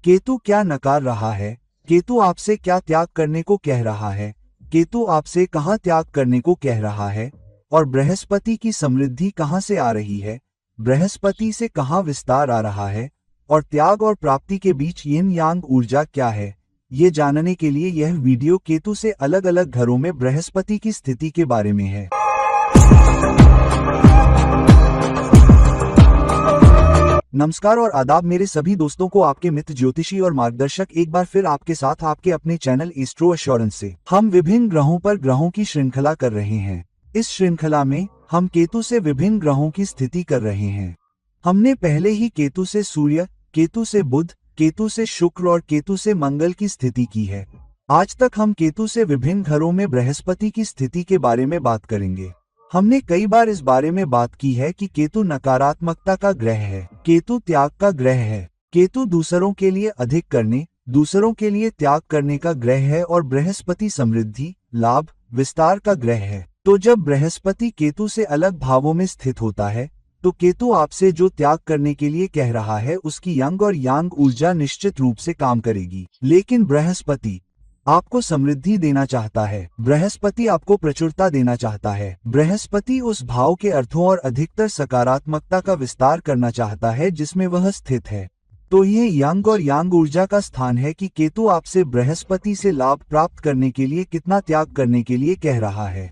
केतु क्या नकार रहा है? केतु आपसे क्या त्याग करने को कह रहा है? केतु आपसे कहाँ त्याग करने को कह रहा है? और बृहस्पति की समृद्धि कहाँ से आ रही है? बृहस्पति से कहाँ विस्तार आ रहा है? और त्याग और प्राप्ति के बीच यिन यांग ऊर्जा क्या है? ये जानने के लिए यह वीडियो केतु से अलग अलग घरों में बृहस्पति की स्थिति के बारे में है। नमस्कार और आदाब मेरे सभी दोस्तों को, आपके मित्र ज्योतिषी और मार्गदर्शक एक बार फिर आपके साथ आपके अपने चैनल एस्ट्रो एश्योरेंस से। हम विभिन्न ग्रहों पर ग्रहों की श्रृंखला कर रहे हैं। इस श्रृंखला में हम केतु से विभिन्न ग्रहों की स्थिति कर रहे हैं। हमने पहले ही केतु से सूर्य, केतु से बुध, केतु से शुक्र और केतु से मंगल की स्थिति की है। आज तक हम केतु से विभिन्न घरों में बृहस्पति की स्थिति के बारे में बात करेंगे। हमने कई बार इस बारे में बात की है कि केतु नकारात्मकता का ग्रह है, केतु त्याग का ग्रह है, केतु दूसरों के लिए अधिक करने, दूसरों के लिए त्याग करने का ग्रह है और बृहस्पति समृद्धि, लाभ, विस्तार का ग्रह है। तो जब बृहस्पति केतु से अलग भावों में स्थित होता है तो केतु आपसे जो त्याग करने के लिए कह रहा है उसकी यंग और यांग ऊर्जा निश्चित रूप से काम करेगी। लेकिन बृहस्पति आपको समृद्धि देना चाहता है, बृहस्पति आपको प्रचुरता देना चाहता है, बृहस्पति उस भाव के अर्थों और अधिकतर सकारात्मकता का विस्तार करना चाहता है जिसमें वह स्थित है। तो यह यंग और यांग ऊर्जा का स्थान है कि केतु आपसे बृहस्पति से लाभ प्राप्त करने के लिए कितना त्याग करने के लिए कह रहा है।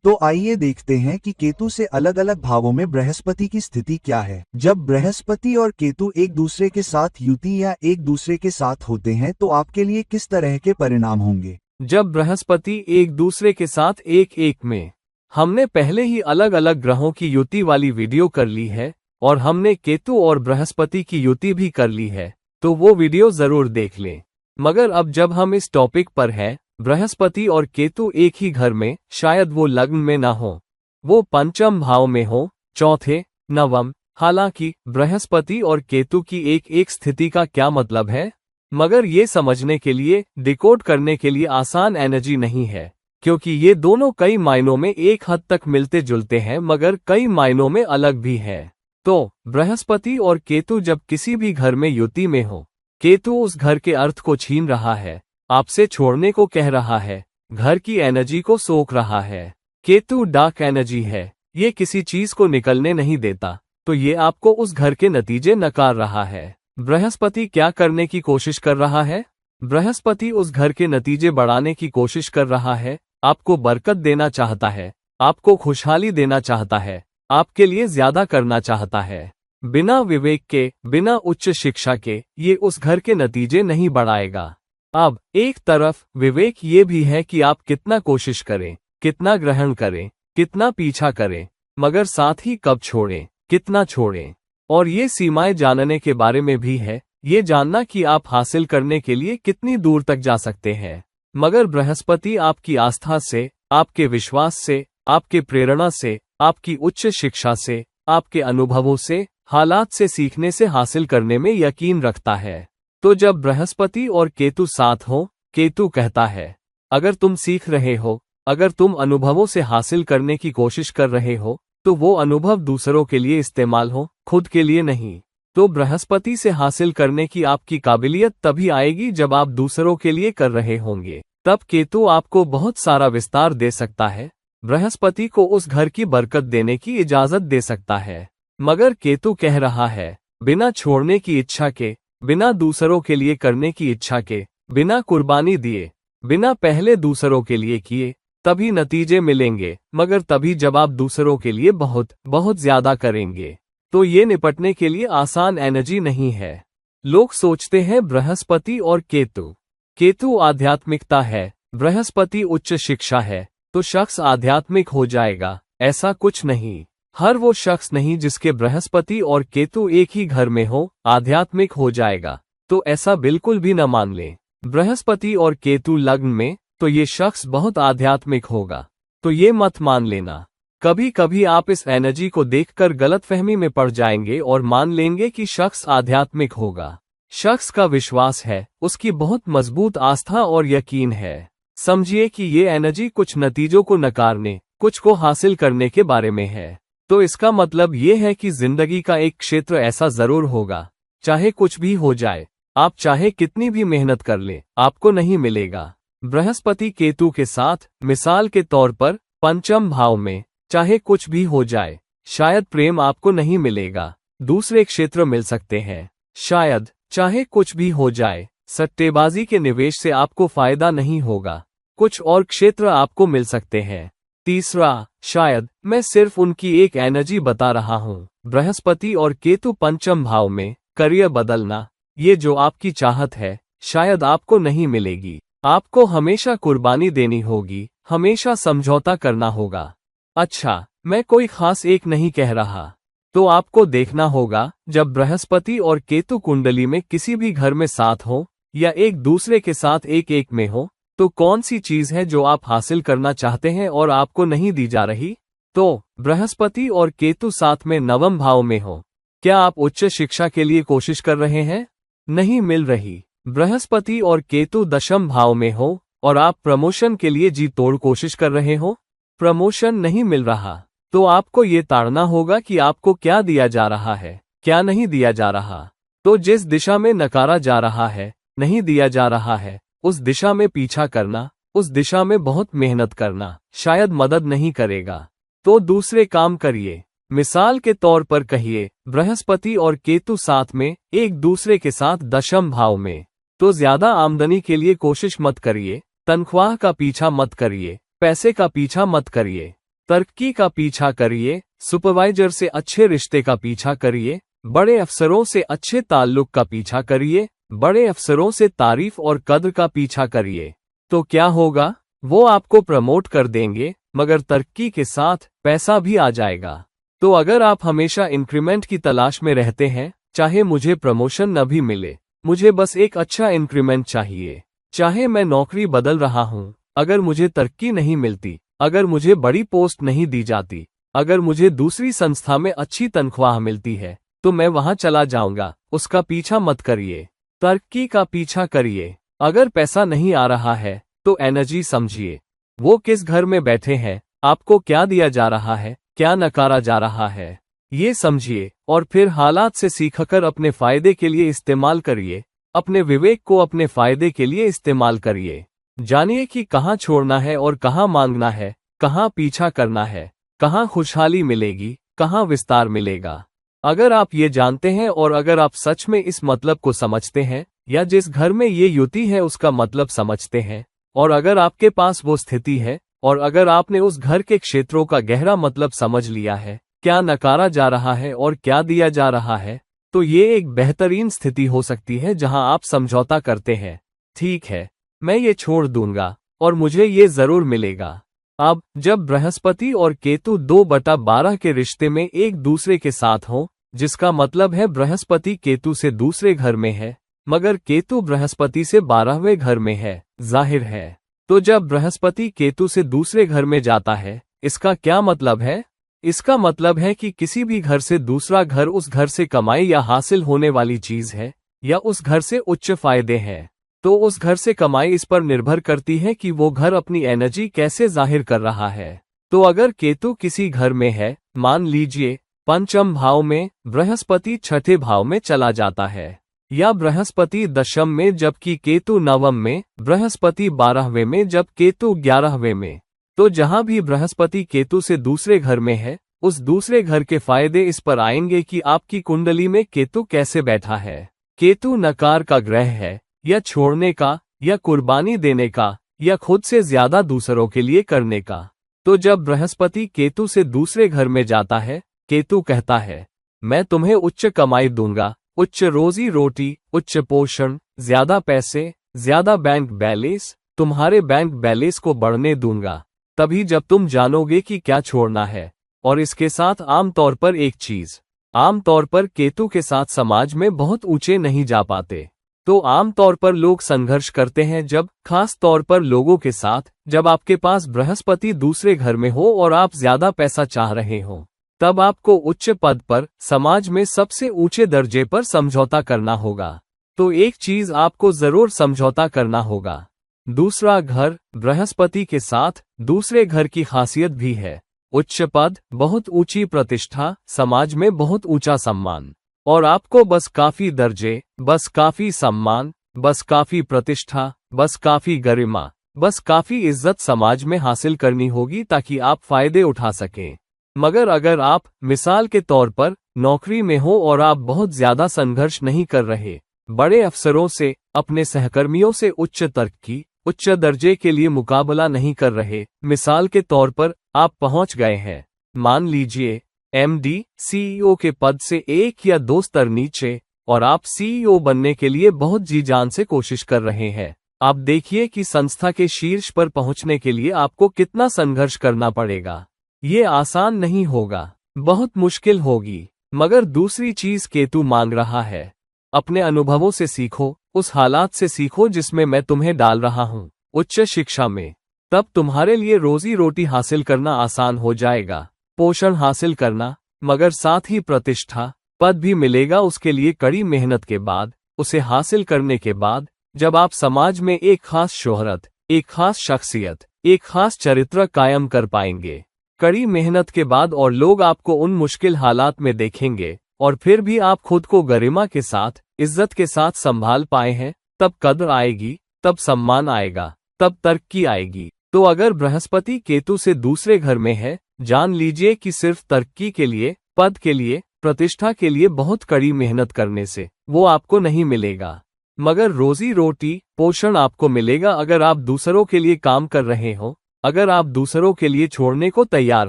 तो आइए देखते हैं कि केतु से अलग अलग भावों में बृहस्पति की स्थिति क्या है। जब बृहस्पति और केतु एक दूसरे के साथ युति या एक दूसरे के साथ होते हैं तो आपके लिए किस तरह के परिणाम होंगे? जब बृहस्पति एक दूसरे के साथ एक में, हमने पहले ही अलग अलग ग्रहों की युति वाली वीडियो कर ली है और हमने केतु और बृहस्पति की युति भी कर ली है, तो वो वीडियो जरूर देख लें। मगर अब जब हम इस टॉपिक पर है, बृहस्पति और केतु एक ही घर में, शायद वो लग्न में ना हो, वो पंचम भाव में हो, चौथे, नवम। हालांकि बृहस्पति और केतु की एक स्थिति का क्या मतलब है, मगर ये समझने के लिए, डिकोड करने के लिए आसान एनर्जी नहीं है, क्योंकि ये दोनों कई मायनों में एक हद तक मिलते जुलते हैं मगर कई मायनों में अलग भी है। तो बृहस्पति और केतु जब किसी भी घर में युति में हो, केतु उस घर के अर्थ को छीन रहा है, आपसे छोड़ने को कह रहा है, घर की एनर्जी को सोख रहा है। केतु डार्क एनर्जी है, ये किसी चीज को निकलने नहीं देता, तो ये आपको उस घर के नतीजे नकार रहा है। बृहस्पति क्या करने की कोशिश कर रहा है? बृहस्पति उस घर के नतीजे बढ़ाने की कोशिश कर रहा है, आपको बरकत देना चाहता है, आपको खुशहाली देना चाहता है, आपके लिए ज्यादा करना चाहता है। बिना विवेक के, बिना उच्च शिक्षा के ये उस घर के नतीजे नहीं बढ़ाएगा। अब एक तरफ विवेक ये भी है कि आप कितना कोशिश करें, कितना ग्रहण करें, कितना पीछा करें, मगर साथ ही कब छोड़ें, कितना छोड़ें, और ये सीमाएं जानने के बारे में भी है, ये जानना कि आप हासिल करने के लिए कितनी दूर तक जा सकते हैं। मगर बृहस्पति आपकी आस्था से, आपके विश्वास से, आपके प्रेरणा से, आपकी उच्च शिक्षा से, आपके अनुभवों से, हालात से सीखने से हासिल करने में यकीन रखता है। तो जब बृहस्पति और केतु साथ हो, केतु कहता है, अगर तुम सीख रहे हो, अगर तुम अनुभवों से हासिल करने की कोशिश कर रहे हो, तो वो अनुभव दूसरों के लिए इस्तेमाल हो, खुद के लिए नहीं। तो बृहस्पति से हासिल करने की आपकी काबिलियत तभी आएगी जब आप दूसरों के लिए कर रहे होंगे। तब केतु आपको बहुत सारा विस्तार दे सकता है, बृहस्पति को उस घर की बरकत देने की इजाजत दे सकता है। मगर केतु कह रहा है, बिना छोड़ने की इच्छा के, बिना दूसरों के लिए करने की इच्छा के, बिना कुर्बानी दिए, बिना पहले दूसरों के लिए किए, तभी नतीजे मिलेंगे, मगर तभी जब आप दूसरों के लिए बहुत बहुत ज्यादा करेंगे। तो ये निपटने के लिए आसान एनर्जी नहीं है। लोग सोचते हैं बृहस्पति और केतु, केतु आध्यात्मिकता है, बृहस्पति उच्च शिक्षा है, तो शख्स आध्यात्मिक हो जाएगा। ऐसा कुछ नहीं। हर वो शख्स नहीं जिसके बृहस्पति और केतु एक ही घर में हो, आध्यात्मिक हो जाएगा। तो ऐसा बिल्कुल भी न मान लें। बृहस्पति और केतु लग्न में, तो ये शख्स बहुत आध्यात्मिक होगा, तो ये मत मान लेना। कभी कभी आप इस एनर्जी को देखकर गलतफहमी में पड़ जाएंगे और मान लेंगे कि शख्स आध्यात्मिक होगा। शख्स का विश्वास है, उसकी बहुत मजबूत आस्था और यकीन है। समझिए कि ये एनर्जी कुछ नतीजों को नकारने, कुछ को हासिल करने के बारे में है। तो इसका मतलब ये है कि जिंदगी का एक क्षेत्र ऐसा जरूर होगा, चाहे कुछ भी हो जाए, आप चाहे कितनी भी मेहनत कर लें, आपको नहीं मिलेगा। बृहस्पति केतु के साथ मिसाल के तौर पर पंचम भाव में चाहे कुछ भी हो जाए, शायद प्रेम आपको नहीं मिलेगा, दूसरे क्षेत्र मिल सकते हैं। शायद चाहे कुछ भी हो जाए, सट्टेबाजी के निवेश से आपको फायदा नहीं होगा, कुछ और क्षेत्र आपको मिल सकते हैं। तीसरा, शायद मैं सिर्फ उनकी एक एनर्जी बता रहा हूँ। बृहस्पति और केतु पंचम भाव में करियर बदलना, ये जो आपकी चाहत है, शायद आपको नहीं मिलेगी। आपको हमेशा कुर्बानी देनी होगी, हमेशा समझौता करना होगा। अच्छा, मैं कोई खास एक नहीं कह रहा। तो आपको देखना होगा, जब बृहस्पति और केतु कुंडली में किसी भी घर में साथ हो या एक दूसरे के साथ एक एक में हो, तो कौन सी चीज है जो आप हासिल करना चाहते हैं और आपको नहीं दी जा रही। तो बृहस्पति और केतु साथ में नवम भाव में हो। क्या आप उच्च शिक्षा के लिए कोशिश कर रहे हैं? नहीं मिल रही। बृहस्पति और केतु दशम भाव में हो और आप प्रमोशन के लिए जी तोड़ कोशिश कर रहे हो, प्रमोशन नहीं मिल रहा, तो आपको ये ताड़ना होगा कि आपको क्या दिया जा रहा है, क्या नहीं दिया जा रहा। तो जिस दिशा में नकारा जा रहा है, नहीं दिया जा रहा है, उस दिशा में पीछा करना, उस दिशा में बहुत मेहनत करना शायद मदद नहीं करेगा। तो दूसरे काम करिए। मिसाल के तौर पर कहिए, बृहस्पति और केतु साथ में एक दूसरे के साथ दशम भाव में, तो ज्यादा आमदनी के लिए कोशिश मत करिए, तनख्वाह का पीछा मत करिए, पैसे का पीछा मत करिए, तरक्की का पीछा करिए, सुपरवाइजर से अच्छे रिश्ते का पीछा करिए, बड़े अफसरों से अच्छे ताल्लुक का पीछा करिए, बड़े अफसरों से तारीफ और कद्र का पीछा करिए। तो क्या होगा? वो आपको प्रमोट कर देंगे, मगर तरक्की के साथ पैसा भी आ जाएगा। तो अगर आप हमेशा इंक्रीमेंट की तलाश में रहते हैं, चाहे मुझे प्रमोशन न भी मिले, मुझे बस एक अच्छा इंक्रीमेंट चाहिए, चाहे मैं नौकरी बदल रहा हूं, अगर मुझे तरक्की नहीं मिलती, अगर मुझे बड़ी पोस्ट नहीं दी जाती, अगर मुझे दूसरी संस्था में अच्छी तनख्वाह मिलती है, तो मैं वहां चला जाऊंगा। उसका पीछा मत करिए, तरक्की का पीछा करिए। अगर पैसा नहीं आ रहा है, तो एनर्जी समझिए। वो किस घर में बैठे हैं, आपको क्या दिया जा रहा है, क्या नकारा जा रहा है, ये समझिए और फिर हालात से सीखकर अपने फायदे के लिए इस्तेमाल करिए। अपने विवेक को अपने फायदे के लिए इस्तेमाल करिए। जानिए कि कहाँ छोड़ना है और कहाँ मांगना है, कहाँ पीछा करना है, कहाँ खुशहाली मिलेगी, कहाँ विस्तार मिलेगा। अगर आप ये जानते हैं और अगर आप सच में इस मतलब को समझते हैं, या जिस घर में ये युति है उसका मतलब समझते हैं, और अगर आपके पास वो स्थिति है, और अगर आपने उस घर के क्षेत्रों का गहरा मतलब समझ लिया है, क्या नकारा जा रहा है और क्या दिया जा रहा है, तो ये एक बेहतरीन स्थिति हो सकती है जहां आप समझौता करते हैं। ठीक है, मैं ये छोड़ दूंगा और मुझे ये जरूर मिलेगा। अब जब बृहस्पति और केतु 2/12 के रिश्ते में एक दूसरे के साथ हों, जिसका मतलब है बृहस्पति केतु से दूसरे घर में है, मगर केतु बृहस्पति से 12वें घर में है, जाहिर है। तो जब बृहस्पति केतु से दूसरे घर में जाता है, इसका क्या मतलब है? इसका मतलब है कि किसी भी घर से दूसरा घर उस घर से कमाई या हासिल होने वाली चीज है, या उस घर से उच्च फायदे हैं। तो उस घर से कमाई इस पर निर्भर करती है कि वो घर अपनी एनर्जी कैसे जाहिर कर रहा है। तो अगर केतु किसी घर में है, मान लीजिए पंचम भाव में, बृहस्पति छठे भाव में चला जाता है, या बृहस्पति दशम में जबकि केतु नवम में, बृहस्पति 12वें में जब केतु 11वें में, तो जहां भी बृहस्पति केतु से दूसरे घर में है, उस दूसरे घर के फायदे इस पर आएंगे कि आपकी कुंडली में केतु कैसे बैठा है। केतु नकार का ग्रह है, या छोड़ने का, या कुर्बानी देने का, या खुद से ज्यादा दूसरों के लिए करने का। तो जब बृहस्पति केतु से दूसरे घर में जाता है, केतु कहता है, मैं तुम्हें उच्च कमाई दूंगा, उच्च रोजी रोटी, उच्च पोषण, ज्यादा पैसे, ज्यादा बैंक बैलेंस, तुम्हारे बैंक बैलेंस को बढ़ने दूंगा, तभी जब तुम जानोगे कि क्या छोड़ना है। और इसके साथ आमतौर पर एक चीज, आमतौर पर केतु के साथ समाज में बहुत ऊंचे नहीं जा पाते। तो आमतौर पर लोग संघर्ष करते हैं जब, खास तौर पर लोगों के साथ, जब आपके पास बृहस्पति दूसरे घर में हो और आप ज्यादा पैसा चाह रहे हो, तब आपको उच्च पद पर, समाज में सबसे ऊंचे दर्जे पर समझौता करना होगा। तो एक चीज आपको जरूर समझौता करना होगा। दूसरा घर बृहस्पति के साथ दूसरे घर की खासियत भी है, उच्च पद, बहुत ऊंची प्रतिष्ठा, समाज में बहुत ऊंचा सम्मान। और आपको बस काफी दर्जे, बस काफी सम्मान, बस काफी प्रतिष्ठा, बस काफी गरिमा, बस काफी इज्जत समाज में हासिल करनी होगी ताकि आप फायदे उठा सकें। मगर अगर आप मिसाल के तौर पर नौकरी में हो और आप बहुत ज्यादा संघर्ष नहीं कर रहे, बड़े अफसरों से, अपने सहकर्मियों से उच्च तरक्की, उच्च दर्जे के लिए मुकाबला नहीं कर रहे, मिसाल के तौर पर आप पहुंच गए हैं, मान लीजिए एमडी, सीईओ के पद से एक या दो स्तर नीचे, और आप सीईओ बनने के लिए बहुत जी जान से कोशिश कर रहे हैं। आप देखिए कि संस्था के शीर्ष पर पहुंचने के लिए आपको कितना संघर्ष करना पड़ेगा। ये आसान नहीं होगा, बहुत मुश्किल होगी। मगर दूसरी चीज केतु मांग रहा है, अपने अनुभवों से सीखो, उस हालात से सीखो जिसमें मैं तुम्हें डाल रहा हूं, उच्च शिक्षा में। तब तुम्हारे लिए रोजी रोटी हासिल करना आसान हो जाएगा, पोषण हासिल करना, मगर साथ ही प्रतिष्ठा, पद भी मिलेगा। उसके लिए कड़ी मेहनत के बाद, उसे हासिल करने के बाद, जब आप समाज में एक खास शोहरत, एक खास शख्सियत, एक खास चरित्र कायम कर पाएंगे, कड़ी मेहनत के बाद, और लोग आपको उन मुश्किल हालात में देखेंगे और फिर भी आप खुद को गरिमा के साथ, इज्जत के साथ संभाल पाए हैं, तब कद्र आएगी, तब सम्मान आएगा, तब तरक्की आएगी। तो अगर बृहस्पति केतु से दूसरे घर में है, जान लीजिए कि सिर्फ तरक्की के लिए, पद के लिए, प्रतिष्ठा के लिए बहुत कड़ी मेहनत करने से वो आपको नहीं मिलेगा, मगर रोजी रोटी, पोषण आपको मिलेगा अगर आप दूसरों के लिए काम कर रहे हो, अगर आप दूसरों के लिए छोड़ने को तैयार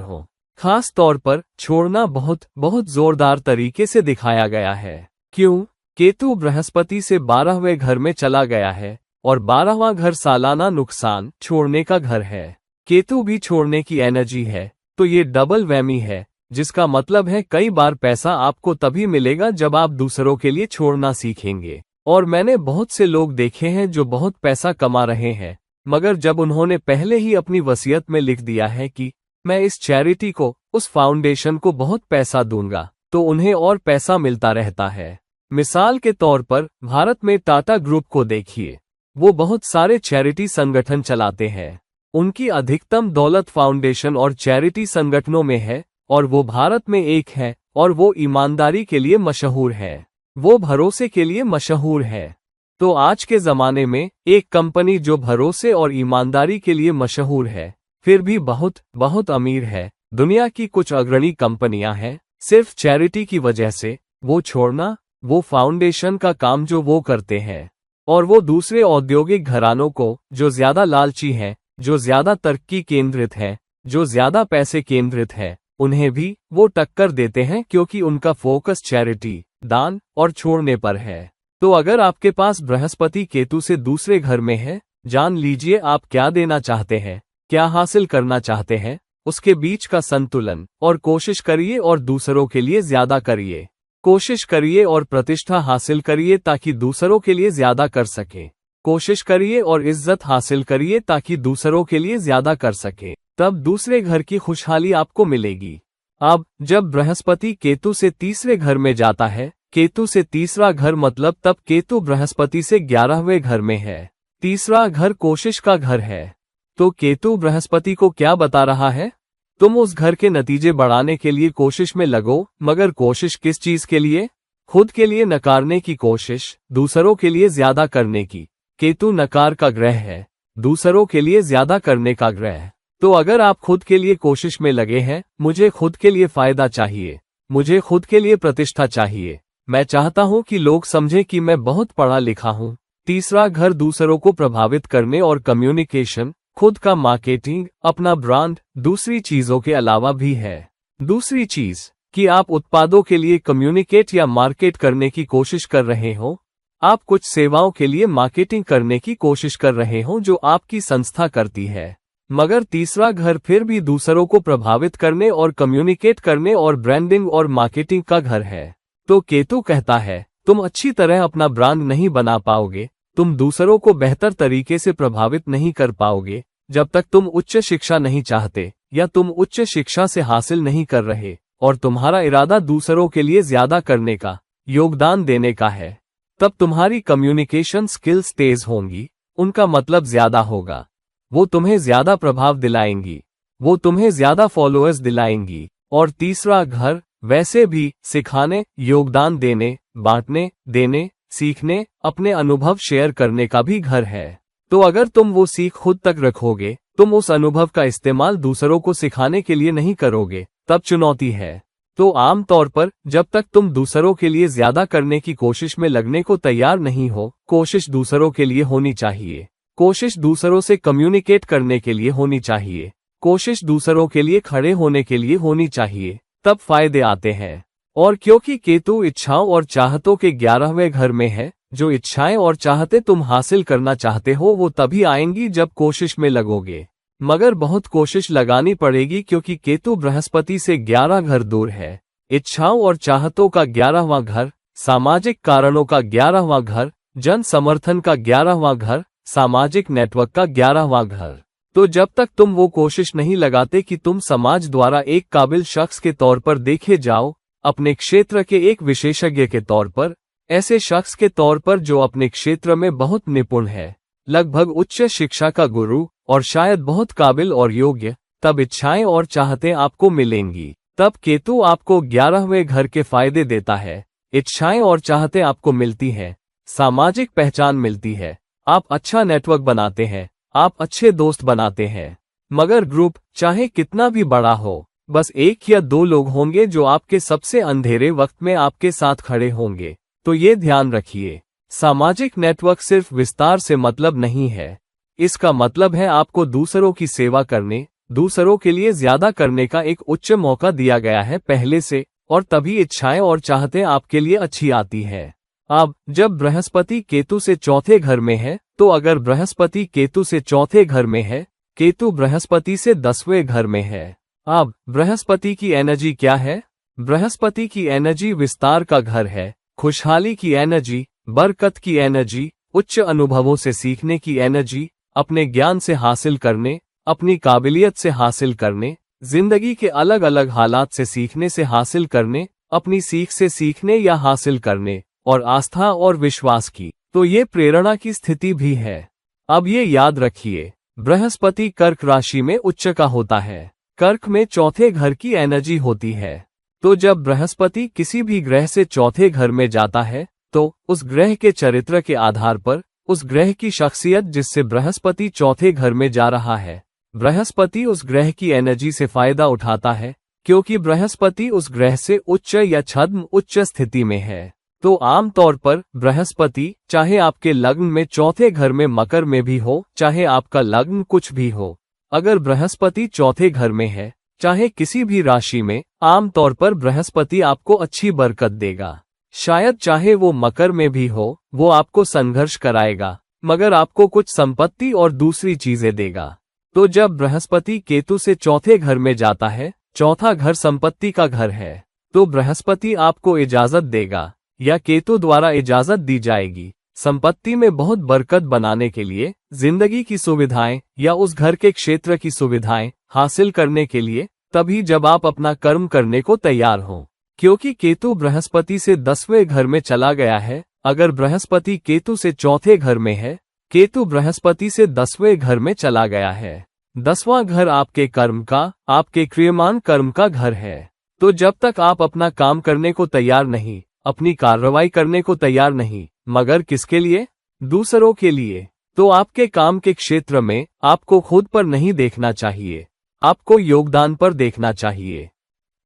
हो। खास तौर पर छोड़ना बहुत बहुत जोरदार तरीके से दिखाया गया है। क्यों? केतु बृहस्पति से 12वें घर में चला गया है, और 12वां घर सालाना नुकसान, छोड़ने का घर है। केतु भी छोड़ने की एनर्जी है, तो ये डबल वैमी है, जिसका मतलब है कई बार पैसा आपको तभी मिलेगा जब आप दूसरों के लिए छोड़ना सीखेंगे। और मैंने बहुत से लोग देखे हैं जो बहुत पैसा कमा रहे हैं, मगर जब उन्होंने पहले ही अपनी वसीयत में लिख दिया है कि मैं इस चैरिटी को, उस फाउंडेशन को बहुत पैसा दूंगा, तो उन्हें और पैसा मिलता रहता है। मिसाल के तौर पर भारत में टाटा ग्रुप को देखिए, वो बहुत सारे चैरिटी संगठन चलाते हैं। उनकी अधिकतम दौलत फाउंडेशन और चैरिटी संगठनों में है, और वो भारत में एक है, और वो ईमानदारी के लिए मशहूर है, वो भरोसे के लिए मशहूर है। तो आज के जमाने में एक कंपनी जो भरोसे और ईमानदारी के लिए मशहूर है, फिर भी बहुत बहुत अमीर है, दुनिया की कुछ अग्रणी कंपनियां हैं, सिर्फ चैरिटी की वजह से वो छोड़ना, वो फाउंडेशन का काम जो वो करते हैं, और वो दूसरे औद्योगिक घरानों को, जो ज्यादा लालची हैं, जो ज्यादा तरक्की केंद्रित हैं, जो ज्यादा पैसे केंद्रित हैं, उन्हें भी वो टक्कर देते हैं, क्योंकि उनका फोकस चैरिटी, दान और छोड़ने पर है। तो अगर आपके पास बृहस्पति केतु से दूसरे घर में है, जान लीजिए आप क्या देना चाहते हैं, क्या हासिल करना चाहते हैं, उसके बीच का संतुलन, और कोशिश करिए और दूसरों के लिए ज्यादा करिए। कोशिश करिए और प्रतिष्ठा हासिल करिए ताकि दूसरों के लिए ज्यादा कर सके। कोशिश करिए और इज्जत हासिल करिए ताकि दूसरों के लिए ज्यादा कर सके, तब दूसरे घर की खुशहाली आपको मिलेगी। अब जब बृहस्पति केतु से तीसरे घर में जाता है, केतु से तीसरा घर मतलब तब केतु बृहस्पति से 11वें घर में है। तीसरा घर कोशिश का घर है। तो केतु बृहस्पति को क्या बता रहा है? तुम उस घर के नतीजे बढ़ाने के लिए कोशिश में लगो, मगर कोशिश किस चीज के लिए? खुद के लिए नकारने की कोशिश, दूसरों के लिए ज्यादा करने की। केतु नकार का ग्रह है, दूसरों के लिए ज्यादा करने का ग्रह। तो अगर आप खुद के लिए कोशिश में लगे हैं, मुझे खुद के लिए फायदा चाहिए, मुझे खुद के लिए प्रतिष्ठा चाहिए, मैं चाहता हूं कि लोग समझें कि मैं बहुत पढ़ा लिखा हूं। तीसरा घर दूसरों को प्रभावित करने और कम्युनिकेशन, खुद का मार्केटिंग, अपना ब्रांड, दूसरी चीजों के अलावा भी है। दूसरी चीज कि आप उत्पादों के लिए कम्युनिकेट या मार्केट करने की कोशिश कर रहे हो, आप कुछ सेवाओं के लिए मार्केटिंग करने की कोशिश कर रहे हो जो आपकी संस्था करती है। मगर तीसरा घर फिर भी दूसरों को प्रभावित करने और कम्युनिकेट करने और ब्रांडिंग और मार्केटिंग का घर है। तो केतु कहता है, तुम अच्छी तरह अपना ब्रांड नहीं बना पाओगे, तुम दूसरों को बेहतर तरीके से प्रभावित नहीं कर पाओगे, जब तक तुम उच्च शिक्षा नहीं चाहते, या तुम उच्च शिक्षा से हासिल नहीं कर रहे, और तुम्हारा इरादा दूसरों के लिए ज्यादा करने का, योगदान देने का है। तब तुम्हारी कम्युनिकेशन स्किल्स तेज होंगी, उनका मतलब ज्यादा होगा, वो तुम्हें ज्यादा प्रभाव दिलाएंगी, वो तुम्हें ज्यादा फॉलोअर्स दिलाएंगी। और तीसरा घर वैसे भी सिखाने, योगदान देने, बांटने, देने, सीखने, अपने अनुभव शेयर करने का भी घर है। तो अगर तुम वो सीख खुद तक रखोगे, तुम उस अनुभव का इस्तेमाल दूसरों को सिखाने के लिए नहीं करोगे, तब चुनौती है। तो आम तौर पर जब तक तुम दूसरों के लिए ज्यादा करने की कोशिश में लगने को तैयार नहीं हो, कोशिश दूसरों के लिए होनी चाहिए। कोशिश दूसरों से कम्युनिकेट करने के लिए होनी चाहिए। कोशिश दूसरों के लिए खड़े होने के लिए होनी चाहिए, तब फायदे आते हैं। और क्योंकि केतु इच्छाओं और चाहतों के 11वें घर में है, जो इच्छाएं और चाहते तुम हासिल करना चाहते हो वो तभी आएंगी जब कोशिश में लगोगे। मगर बहुत कोशिश लगानी पड़ेगी क्योंकि केतु बृहस्पति से 11 घर दूर है। इच्छाओं और चाहतों का 11वां घर, सामाजिक कारणों का 11वां घर, जन समर्थन का 11वां घर, सामाजिक नेटवर्क का 11वां घर। तो जब तक तुम वो कोशिश नहीं लगाते कि तुम समाज द्वारा एक काबिल शख्स के तौर पर देखे जाओ, अपने क्षेत्र के एक विशेषज्ञ के तौर पर, ऐसे शख्स के तौर पर जो अपने क्षेत्र में बहुत निपुण है, लगभग उच्च शिक्षा का गुरु और शायद बहुत काबिल और योग्य, तब इच्छाएं और चाहतें आपको मिलेंगी। तब केतु आपको 11वें घर के फायदे देता है। इच्छाएं और चाहतें आपको मिलती हैं, सामाजिक पहचान मिलती है, आप अच्छा नेटवर्क बनाते हैं, आप अच्छे दोस्त बनाते हैं। मगर ग्रुप चाहे कितना भी बड़ा हो, बस 1 या 2 लोग होंगे जो आपके सबसे अंधेरे वक्त में आपके साथ खड़े होंगे। तो ये ध्यान रखिए, सामाजिक नेटवर्क सिर्फ विस्तार से मतलब नहीं है। इसका मतलब है आपको दूसरों की सेवा करने, दूसरों के लिए ज्यादा करने का एक उच्च मौका दिया गया है पहले से, और तभी इच्छाएं और चाहतें आपके लिए अच्छी आती है। अब जब बृहस्पति केतु से 4थे घर में है, तो अगर बृहस्पति केतु से 4थे घर में है, केतु बृहस्पति से 10वें घर में है। अब बृहस्पति की एनर्जी क्या है? बृहस्पति की एनर्जी विस्तार का घर है, खुशहाली की एनर्जी, बरकत की एनर्जी, उच्च अनुभवों से सीखने की एनर्जी, अपने ज्ञान से हासिल करने, अपनी काबिलियत से हासिल करने, जिंदगी के अलग अलग हालात से सीखने से हासिल करने, अपनी सीख से सीखने या हासिल करने, और आस्था और विश्वास की। तो ये प्रेरणा की स्थिति भी है। अब ये याद रखिए, बृहस्पति कर्क राशि में उच्च का होता है। कर्क में 4थे घर की एनर्जी होती है। तो जब बृहस्पति किसी भी ग्रह से 4थे घर में जाता है, तो उस ग्रह के चरित्र के आधार पर, उस ग्रह की शख्सियत जिससे बृहस्पति 4थे घर में जा रहा है, बृहस्पति उस ग्रह की एनर्जी से फायदा उठाता है, क्योंकि बृहस्पति उस ग्रह से उच्च या छद्म उच्च स्थिति में है। तो आम तौर पर बृहस्पति चाहे आपके लग्न में 4थे घर में मकर में भी हो, चाहे आपका लग्न कुछ भी हो, अगर बृहस्पति 4थे घर में है, चाहे किसी भी राशि में, आम तौर पर बृहस्पति आपको अच्छी बरकत देगा। शायद चाहे वो मकर में भी हो, वो आपको संघर्ष कराएगा, मगर आपको कुछ संपत्ति और दूसरी चीजें देगा। तो जब बृहस्पति केतु से 4थे घर में जाता है, 4था घर संपत्ति का घर है, तो बृहस्पति आपको इजाजत देगा या केतु द्वारा इजाजत दी जाएगी संपत्ति में बहुत बरकत बनाने के लिए, जिंदगी की सुविधाएं या उस घर के क्षेत्र की सुविधाएं हासिल करने के लिए, तभी जब आप अपना कर्म करने को तैयार हो। क्योंकि केतु बृहस्पति से 10वें घर में चला गया है। अगर बृहस्पति केतु से 4थे घर में है, केतु बृहस्पति से 10वें घर में चला गया है। 10वां घर आपके कर्म का, आपके क्रियमान कर्म का घर है। तो जब तक आप अपना काम करने को तैयार नहीं, अपनी कार्रवाई करने को तैयार नहीं, मगर किसके लिए? दूसरों के लिए, तो आपके काम के क्षेत्र में आपको खुद पर नहीं देखना चाहिए, आपको योगदान पर देखना चाहिए,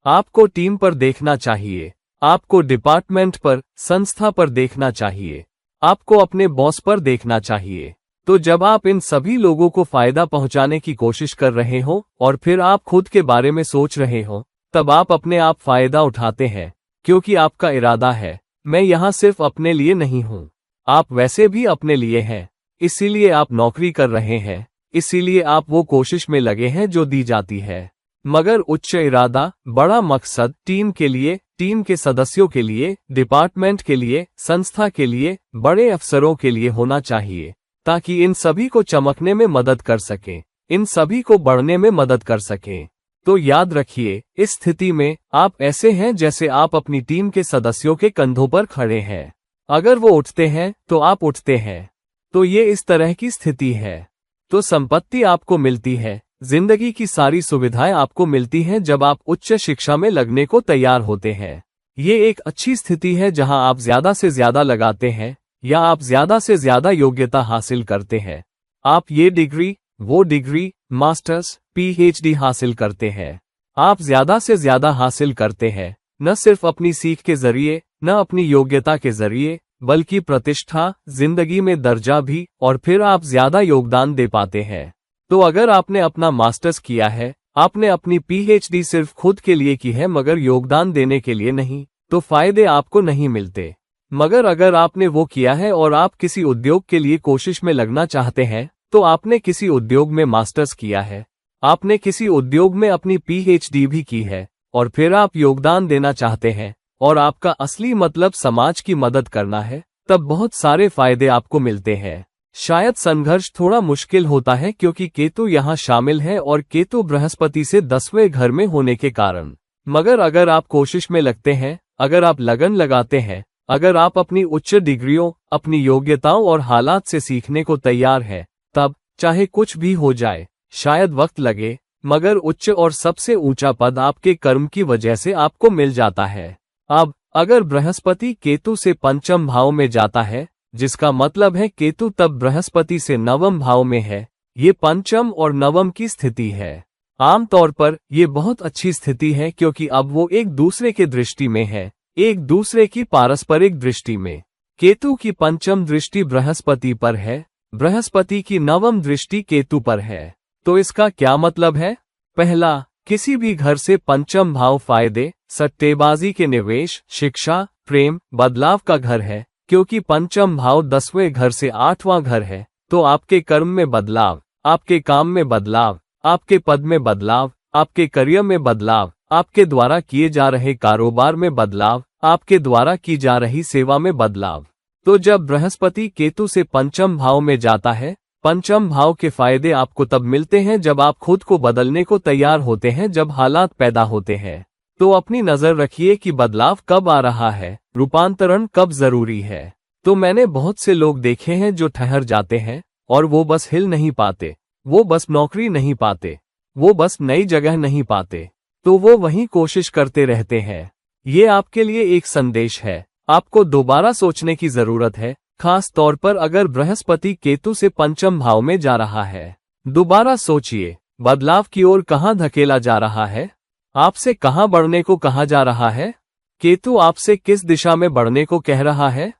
आपको टीम पर देखना चाहिए, आपको डिपार्टमेंट पर, संस्था पर देखना चाहिए, आपको अपने बॉस पर देखना चाहिए। तो जब आप इन सभी लोगों को फायदा पहुंचाने की कोशिश कर रहे हो और फिर आप खुद के बारे में सोच रहे हो, तब आप अपने आप फायदा उठाते हैं, क्योंकि आपका इरादा है, मैं यहाँ सिर्फ अपने लिए नहीं हूँ, आप वैसे भी अपने लिए हैं, इसीलिए आप नौकरी कर रहे हैं, इसीलिए आप वो कोशिश में लगे हैं जो दी जाती है। मगर उच्च इरादा, बड़ा मकसद टीम के लिए, टीम के सदस्यों के लिए, डिपार्टमेंट के लिए, संस्था के लिए, बड़े अफसरों के लिए होना चाहिए, ताकि इन सभी को चमकने में मदद कर सकें, इन सभी को बढ़ने में मदद कर सकें। तो याद रखिए, इस स्थिति में आप ऐसे हैं जैसे आप अपनी टीम के सदस्यों के कंधों पर खड़े हैं। अगर वो उठते हैं तो आप उठते हैं। तो ये इस तरह की स्थिति है। तो संपत्ति आपको मिलती है, जिंदगी की सारी सुविधाएं आपको मिलती हैं जब आप उच्च शिक्षा में लगने को तैयार होते हैं। ये एक अच्छी स्थिति है जहां आप ज्यादा से ज्यादा लगाते हैं या आप ज्यादा से ज्यादा योग्यता हासिल करते हैं। आप ये डिग्री, वो डिग्री, मास्टर्स, पीएचडी हासिल करते हैं। आप ज्यादा से ज्यादा हासिल करते हैं, न सिर्फ अपनी सीख के जरिए, न अपनी योग्यता के जरिए, बल्कि प्रतिष्ठा, जिंदगी में दर्जा भी, और फिर आप ज्यादा योगदान दे पाते हैं। तो अगर आपने अपना मास्टर्स किया है, आपने अपनी पीएचडी सिर्फ खुद के लिए की है मगर योगदान देने के लिए नहीं, तो फायदे आपको नहीं मिलते। मगर अगर आपने वो किया है और आप किसी उद्योग के लिए कोशिश में लगना चाहते हैं, तो आपने किसी उद्योग में मास्टर्स किया है, आपने किसी उद्योग में अपनी पीएचडी भी की है, और फिर आप योगदान देना चाहते हैं, और आपका असली मतलब समाज की मदद करना है, तब बहुत सारे फायदे आपको मिलते हैं। शायद संघर्ष थोड़ा मुश्किल होता है क्योंकि केतु यहाँ शामिल है और केतु बृहस्पति से 10वें घर में होने के कारण। मगर अगर आप कोशिश में लगते हैं, अगर आप लगन लगाते हैं, अगर आप अपनी उच्च डिग्रियों, अपनी योग्यताओं और हालात से सीखने को तैयार हैं, तब चाहे कुछ भी हो जाए, शायद वक्त लगे, मगर उच्च और सबसे ऊंचा पद आपके कर्म की वजह से आपको मिल जाता है। अब अगर बृहस्पति केतु से पंचम भाव में जाता है, जिसका मतलब है केतु तब बृहस्पति से नवम भाव में है, ये पंचम और नवम की स्थिति है। आमतौर पर ये बहुत अच्छी स्थिति है क्योंकि अब वो एक दूसरे के दृष्टि में है, एक दूसरे की पारस्परिक दृष्टि में। केतु की पंचम दृष्टि बृहस्पति पर है, बृहस्पति की नवम दृष्टि केतु पर है। तो इसका क्या मतलब है? पहला, किसी भी घर से पंचम भाव फायदे, सट्टेबाजी के निवेश, शिक्षा, प्रेम, बदलाव का घर है। क्योंकि पंचम भाव 10वें घर से 8वां घर है, तो आपके कर्म में बदलाव, आपके काम में बदलाव, आपके पद में बदलाव, आपके करियर में बदलाव, आपके द्वारा किए जा रहे कारोबार में बदलाव, आपके द्वारा की जा रही सेवा में बदलाव। तो जब बृहस्पति केतु से पंचम भाव में जाता है, पंचम भाव के फायदे आपको तब मिलते हैं जब आप खुद को बदलने को तैयार होते हैं, जब हालात पैदा होते हैं। तो अपनी नजर रखिए कि बदलाव कब आ रहा है, रूपांतरण कब जरूरी है। तो मैंने बहुत से लोग देखे हैं जो ठहर जाते हैं और वो बस हिल नहीं पाते, वो बस नौकरी नहीं पाते, वो बस नई जगह नहीं पाते, तो वो वहीं कोशिश करते रहते हैं। ये आपके लिए एक संदेश है, आपको दोबारा सोचने की जरूरत है, खास तौर पर अगर बृहस्पति केतु से पंचम भाव में जा रहा है। दोबारा सोचिए, बदलाव की ओर कहाँ धकेला जा रहा है, आपसे कहाँ बढ़ने को कहा जा रहा है, केतु आपसे किस दिशा में बढ़ने को कह रहा है।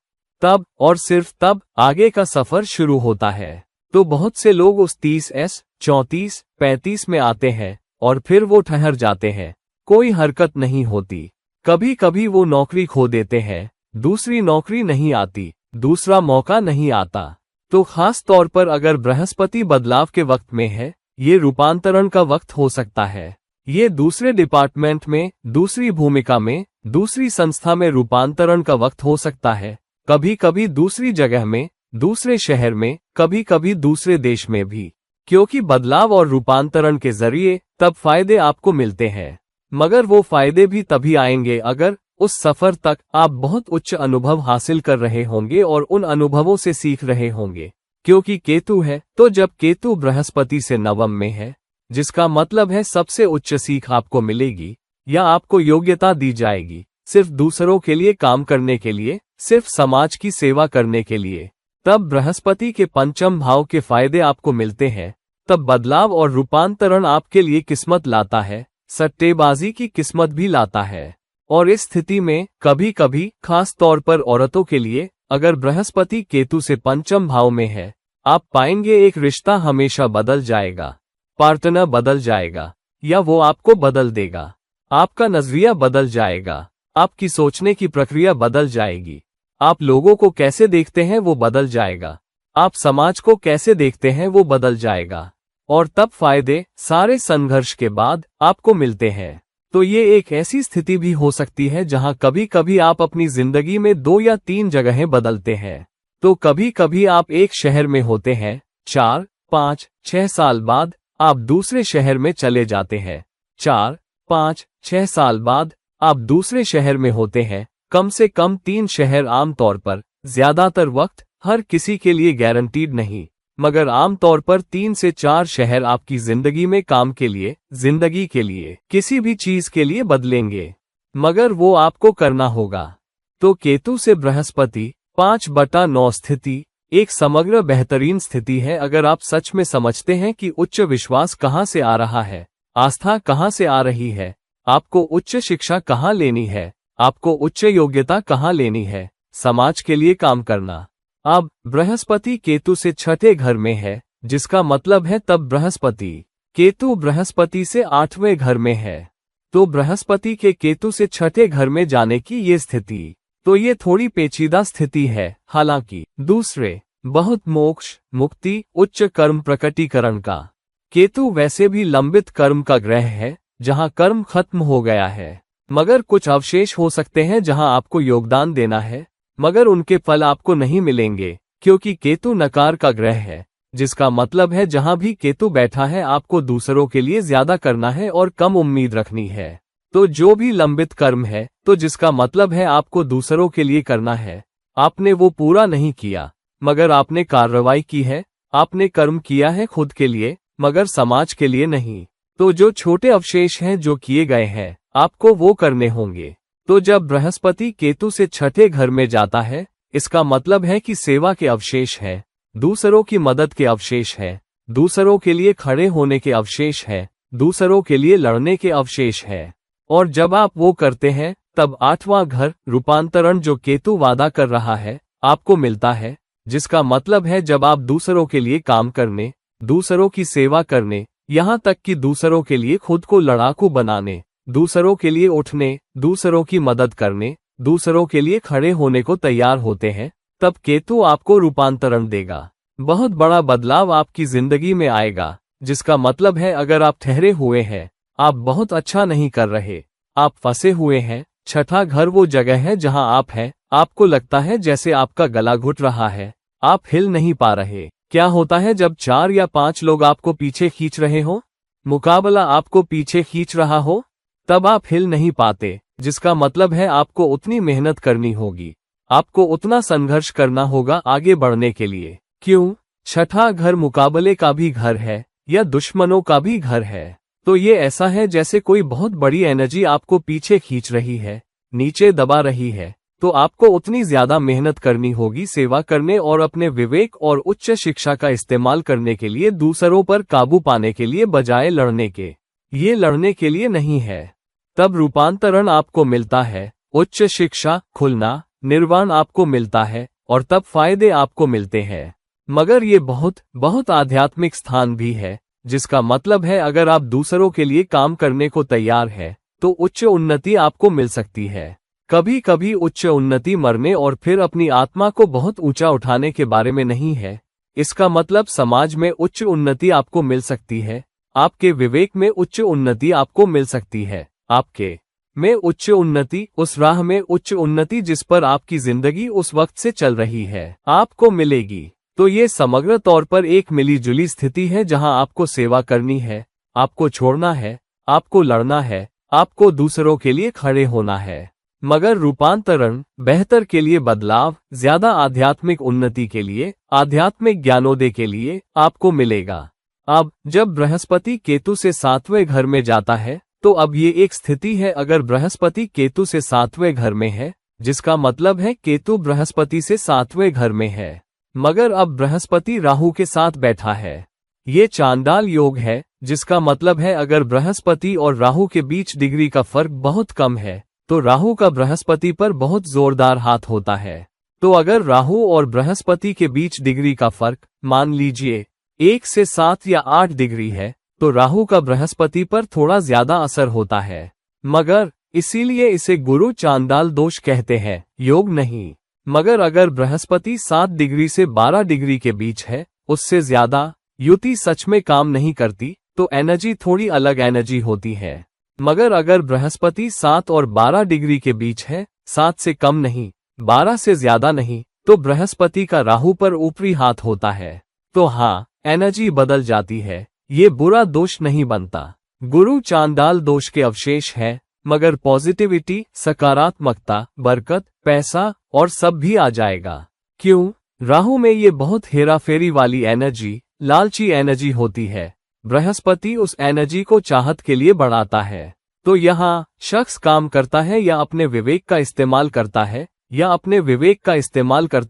तब और सिर्फ तब आगे का सफर शुरू होता है। तो बहुत से लोग उस 30S, 34, 35 में आते हैं और फिर वो ठहर जाते हैं, कोई हरकत नहीं होती। कभी कभी वो नौकरी खो देते हैं, दूसरी नौकरी नहीं आती, दूसरा मौका नहीं आता। तो खास तौर पर अगर बृहस्पति बदलाव के वक्त में है, ये रूपांतरण का वक्त हो सकता है। ये दूसरे डिपार्टमेंट में, दूसरी भूमिका में, दूसरी संस्था में रूपांतरण का वक्त हो सकता है। कभी कभी दूसरी जगह में, दूसरे शहर में, कभी कभी दूसरे देश में भी। क्योंकि बदलाव और रूपांतरण के जरिए तब फायदे आपको मिलते हैं, मगर वो फायदे भी तभी आएंगे अगर उस सफर तक आप बहुत उच्च अनुभव हासिल कर रहे होंगे और उन अनुभवों से सीख रहे होंगे। क्योंकि केतु है, तो जब केतु बृहस्पति से नवम में है, जिसका मतलब है सबसे उच्च सीख आपको मिलेगी या आपको योग्यता दी जाएगी, सिर्फ दूसरों के लिए काम करने के लिए, सिर्फ समाज की सेवा करने के लिए। तब बृहस्पति के पंचम भाव के फायदे आपको मिलते हैं। तब बदलाव और रूपांतरण आपके लिए किस्मत लाता है, सट्टेबाजी की किस्मत भी लाता है। और इस स्थिति में कभी कभी, खास तौर पर औरतों के लिए, अगर बृहस्पति केतु से पंचम भाव में है, आप पाएंगे एक रिश्ता हमेशा बदल जाएगा, पार्टनर बदल जाएगा या वो आपको बदल देगा। आपका नजरिया बदल जाएगा, आपकी सोचने की प्रक्रिया बदल जाएगी, आप लोगों को कैसे देखते हैं वो बदल जाएगा, आप समाज को कैसे देखते हैं वो बदल जाएगा। और तब फायदे सारे संघर्ष के बाद आपको मिलते हैं। तो ये एक ऐसी स्थिति भी हो सकती है जहां कभी कभी आप अपनी जिंदगी में 2 या 3 जगहें बदलते हैं। तो कभी कभी आप एक शहर में होते हैं, 4, 5, 6 साल बाद आप दूसरे शहर में चले जाते हैं, 4, 5, 6 साल बाद आप दूसरे शहर में होते हैं। कम से कम 3 शहर आमतौर पर, ज्यादातर वक्त, हर किसी के लिए गारंटीड नहीं, मगर आमतौर पर 3 से 4 शहर आपकी जिंदगी में काम के लिए, जिंदगी के लिए, किसी भी चीज के लिए बदलेंगे, मगर वो आपको करना होगा। तो केतु से बृहस्पति 5/9 स्थिति एक समग्र बेहतरीन स्थिति है अगर आप सच में समझते हैं कि उच्च विश्वास कहाँ से आ रहा है, आस्था कहाँ से आ रही है, आपको उच्च शिक्षा कहाँ लेनी है, आपको उच्च योग्यता कहाँ लेनी है, समाज के लिए काम करना। अब बृहस्पति केतु से 6ठे घर में है, जिसका मतलब है तब बृहस्पति केतु बृहस्पति से 8वें घर में है। तो बृहस्पति के केतु से 6ठे घर में जाने की ये स्थिति, तो ये थोड़ी पेचीदा स्थिति है। हालांकि दूसरे बहुत मोक्ष, मुक्ति, उच्च कर्म प्रकटीकरण का केतु वैसे भी लंबित कर्म का ग्रह है, जहां कर्म खत्म हो गया है, मगर कुछ अवशेष हो सकते हैं जहां आपको योगदान देना है, मगर उनके फल आपको नहीं मिलेंगे, क्योंकि केतु नकार का ग्रह है, जिसका मतलब है जहां भी केतु बैठा है आपको दूसरों के लिए ज्यादा करना है और कम उम्मीद रखनी है। तो जो भी लंबित कर्म है, तो जिसका मतलब है आपको दूसरों के लिए करना है, आपने वो पूरा नहीं किया, मगर आपने कार्रवाई की है, आपने कर्म किया है खुद के लिए, मगर समाज के लिए नहीं। तो जो छोटे अवशेष हैं जो किए गए हैं, आपको वो करने होंगे। तो जब बृहस्पति केतु से 6ठे घर में जाता है, इसका मतलब है कि सेवा के अवशेष हैं, दूसरों की मदद के अवशेष हैं, दूसरों के लिए खड़े होने के अवशेष हैं, दूसरों के लिए लड़ने के अवशेष हैं। और जब आप वो करते हैं, तब 8वां घर रूपांतरण जो केतु वादा कर रहा है, आपको मिलता है, जिसका मतलब है जब आप दूसरों के लिए काम करने, दूसरों की सेवा करने, यहाँ तक कि दूसरों के लिए खुद को लड़ाकू बनाने, दूसरों के लिए उठने, दूसरों की मदद करने, दूसरों के लिए खड़े होने को तैयार होते हैं, तब केतु आपको रूपांतरण देगा। बहुत बड़ा बदलाव आपकी जिंदगी में आएगा, जिसका मतलब है अगर आप ठहरे हुए हैं, आप बहुत अच्छा नहीं कर रहे, आप फंसे हुए हैं, 6ठा घर वो जगह है जहां आप हैं, आपको लगता है जैसे आपका गला घुट रहा है, आप हिल नहीं पा रहे। क्या होता है जब 4 या 5 लोग आपको पीछे खींच रहे हो, मुकाबला आपको पीछे खींच रहा हो, तब आप हिल नहीं पाते, जिसका मतलब है आपको उतनी मेहनत करनी होगी, आपको उतना संघर्ष करना होगा आगे बढ़ने के लिए। क्यों? 6ठा घर मुकाबले का भी घर है या दुश्मनों का भी घर है। तो ये ऐसा है जैसे कोई बहुत बड़ी एनर्जी आपको पीछे खींच रही है, नीचे दबा रही है, तो आपको उतनी ज्यादा मेहनत करनी होगी सेवा करने और अपने विवेक और उच्च शिक्षा का इस्तेमाल करने के लिए दूसरों पर काबू पाने के लिए, बजाय लड़ने के। ये लड़ने के लिए नहीं है। तब रूपांतरण आपको मिलता है, उच्च शिक्षा, खुलना, निर्वाण आपको मिलता है, और तब फायदे आपको मिलते हैं। मगर ये बहुत बहुत आध्यात्मिक स्थान भी है, जिसका मतलब है अगर आप दूसरों के लिए काम करने को तैयार है, तो उच्च उन्नति आपको मिल सकती है। कभी कभी उच्च उन्नति मरने और फिर अपनी आत्मा को बहुत ऊंचा उठाने के बारे में नहीं है। इसका मतलब समाज में उच्च उन्नति आपको मिल सकती है, आपके विवेक में उच्च उन्नति आपको मिल सकती है, आपके में उच्च उन्नति, उस राह में उच्च उन्नति जिस पर आपकी जिंदगी उस वक्त से चल रही है, आपको मिलेगी। तो ये समग्र तौर पर एक मिली-जुली स्थिति है जहां आपको सेवा करनी है, आपको छोड़ना है, आपको लड़ना है, आपको दूसरों के लिए खड़े होना है। मगर रूपांतरण, बेहतर के लिए बदलाव, ज्यादा आध्यात्मिक उन्नति के लिए, आध्यात्मिक ज्ञानोदय के लिए आपको मिलेगा। अब जब बृहस्पति केतु से 7वें घर में जाता है, तो अब ये एक स्थिति है अगर बृहस्पति केतु से 7वें घर में है, जिसका मतलब है केतु बृहस्पति से 7वें घर में है, मगर अब बृहस्पति राहु के साथ बैठा है। ये चांडाल योग है, जिसका मतलब है अगर बृहस्पति और राहु के बीच डिग्री का फर्क बहुत कम है, तो राहु का बृहस्पति पर बहुत जोरदार हाथ होता है। तो अगर राहु और बृहस्पति के बीच डिग्री का फर्क मान लीजिए 1 से 7 या 8 डिग्री है, तो राहु का बृहस्पति पर थोड़ा ज्यादा असर होता है। मगर इसीलिए इसे गुरु चांडाल दोष कहते हैं, योग नहीं। मगर अगर बृहस्पति 7 डिग्री से 12 डिग्री के बीच है, उससे ज्यादा युति सच में काम नहीं करती, तो एनर्जी थोड़ी अलग एनर्जी होती है। मगर अगर बृहस्पति 7 और 12 डिग्री के बीच है, 7 से कम नहीं, 12 से ज्यादा नहीं, तो बृहस्पति का राहु पर ऊपरी हाथ होता है। तो हाँ, एनर्जी बदल जाती है, ये बुरा दोष नहीं बनता। गुरु चांडाल दोष के अवशेष है, मगर पॉजिटिविटी, सकारात्मकता, बरकत, पैसा और सब भी आ जाएगा। क्यों? राहु में ये बहुत हेराफेरी वाली एनर्जी, लालची एनर्जी होती है। बृहस्पति उस एनर्जी को चाहत के लिए बढ़ाता है। तो यहाँ शख्स काम करता है या अपने विवेक का इस्तेमाल करता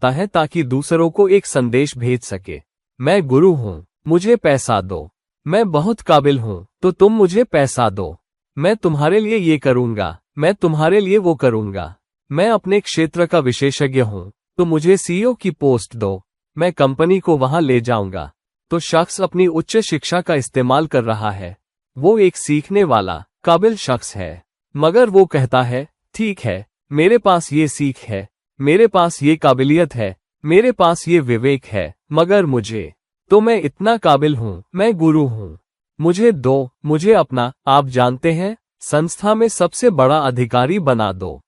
है, ताकि दूसरों को एक संदेश भेज सके। मैं गुरु हूँ, मुझे पैसा दो। मैं बहुत काबिल हूँ, तो तुम मुझे पैसा दो। मैं तुम्हारे लिए ये करूँगा, मैं तुम्हारे लिए वो करूँगा। मैं अपने क्षेत्र का विशेषज्ञ हूँ, तो मुझे सीईओ की पोस्ट दो। मैं कंपनी को वहां ले जाऊंगा। तो शख्स अपनी उच्च शिक्षा का इस्तेमाल कर रहा है। वो एक सीखने वाला, काबिल शख्स है। मगर वो कहता है, ठीक है, मेरे पास ये सीख है, मेरे पास ये काबिलियत है, मेरे पास ये विवेक है, मगर मैं इतना काबिल हूँ, मैं गुरु हूँ, मुझे दो, मुझे अपना, आप जानते हैं, संस्था में सबसे बड़ा अधिकारी बना दो,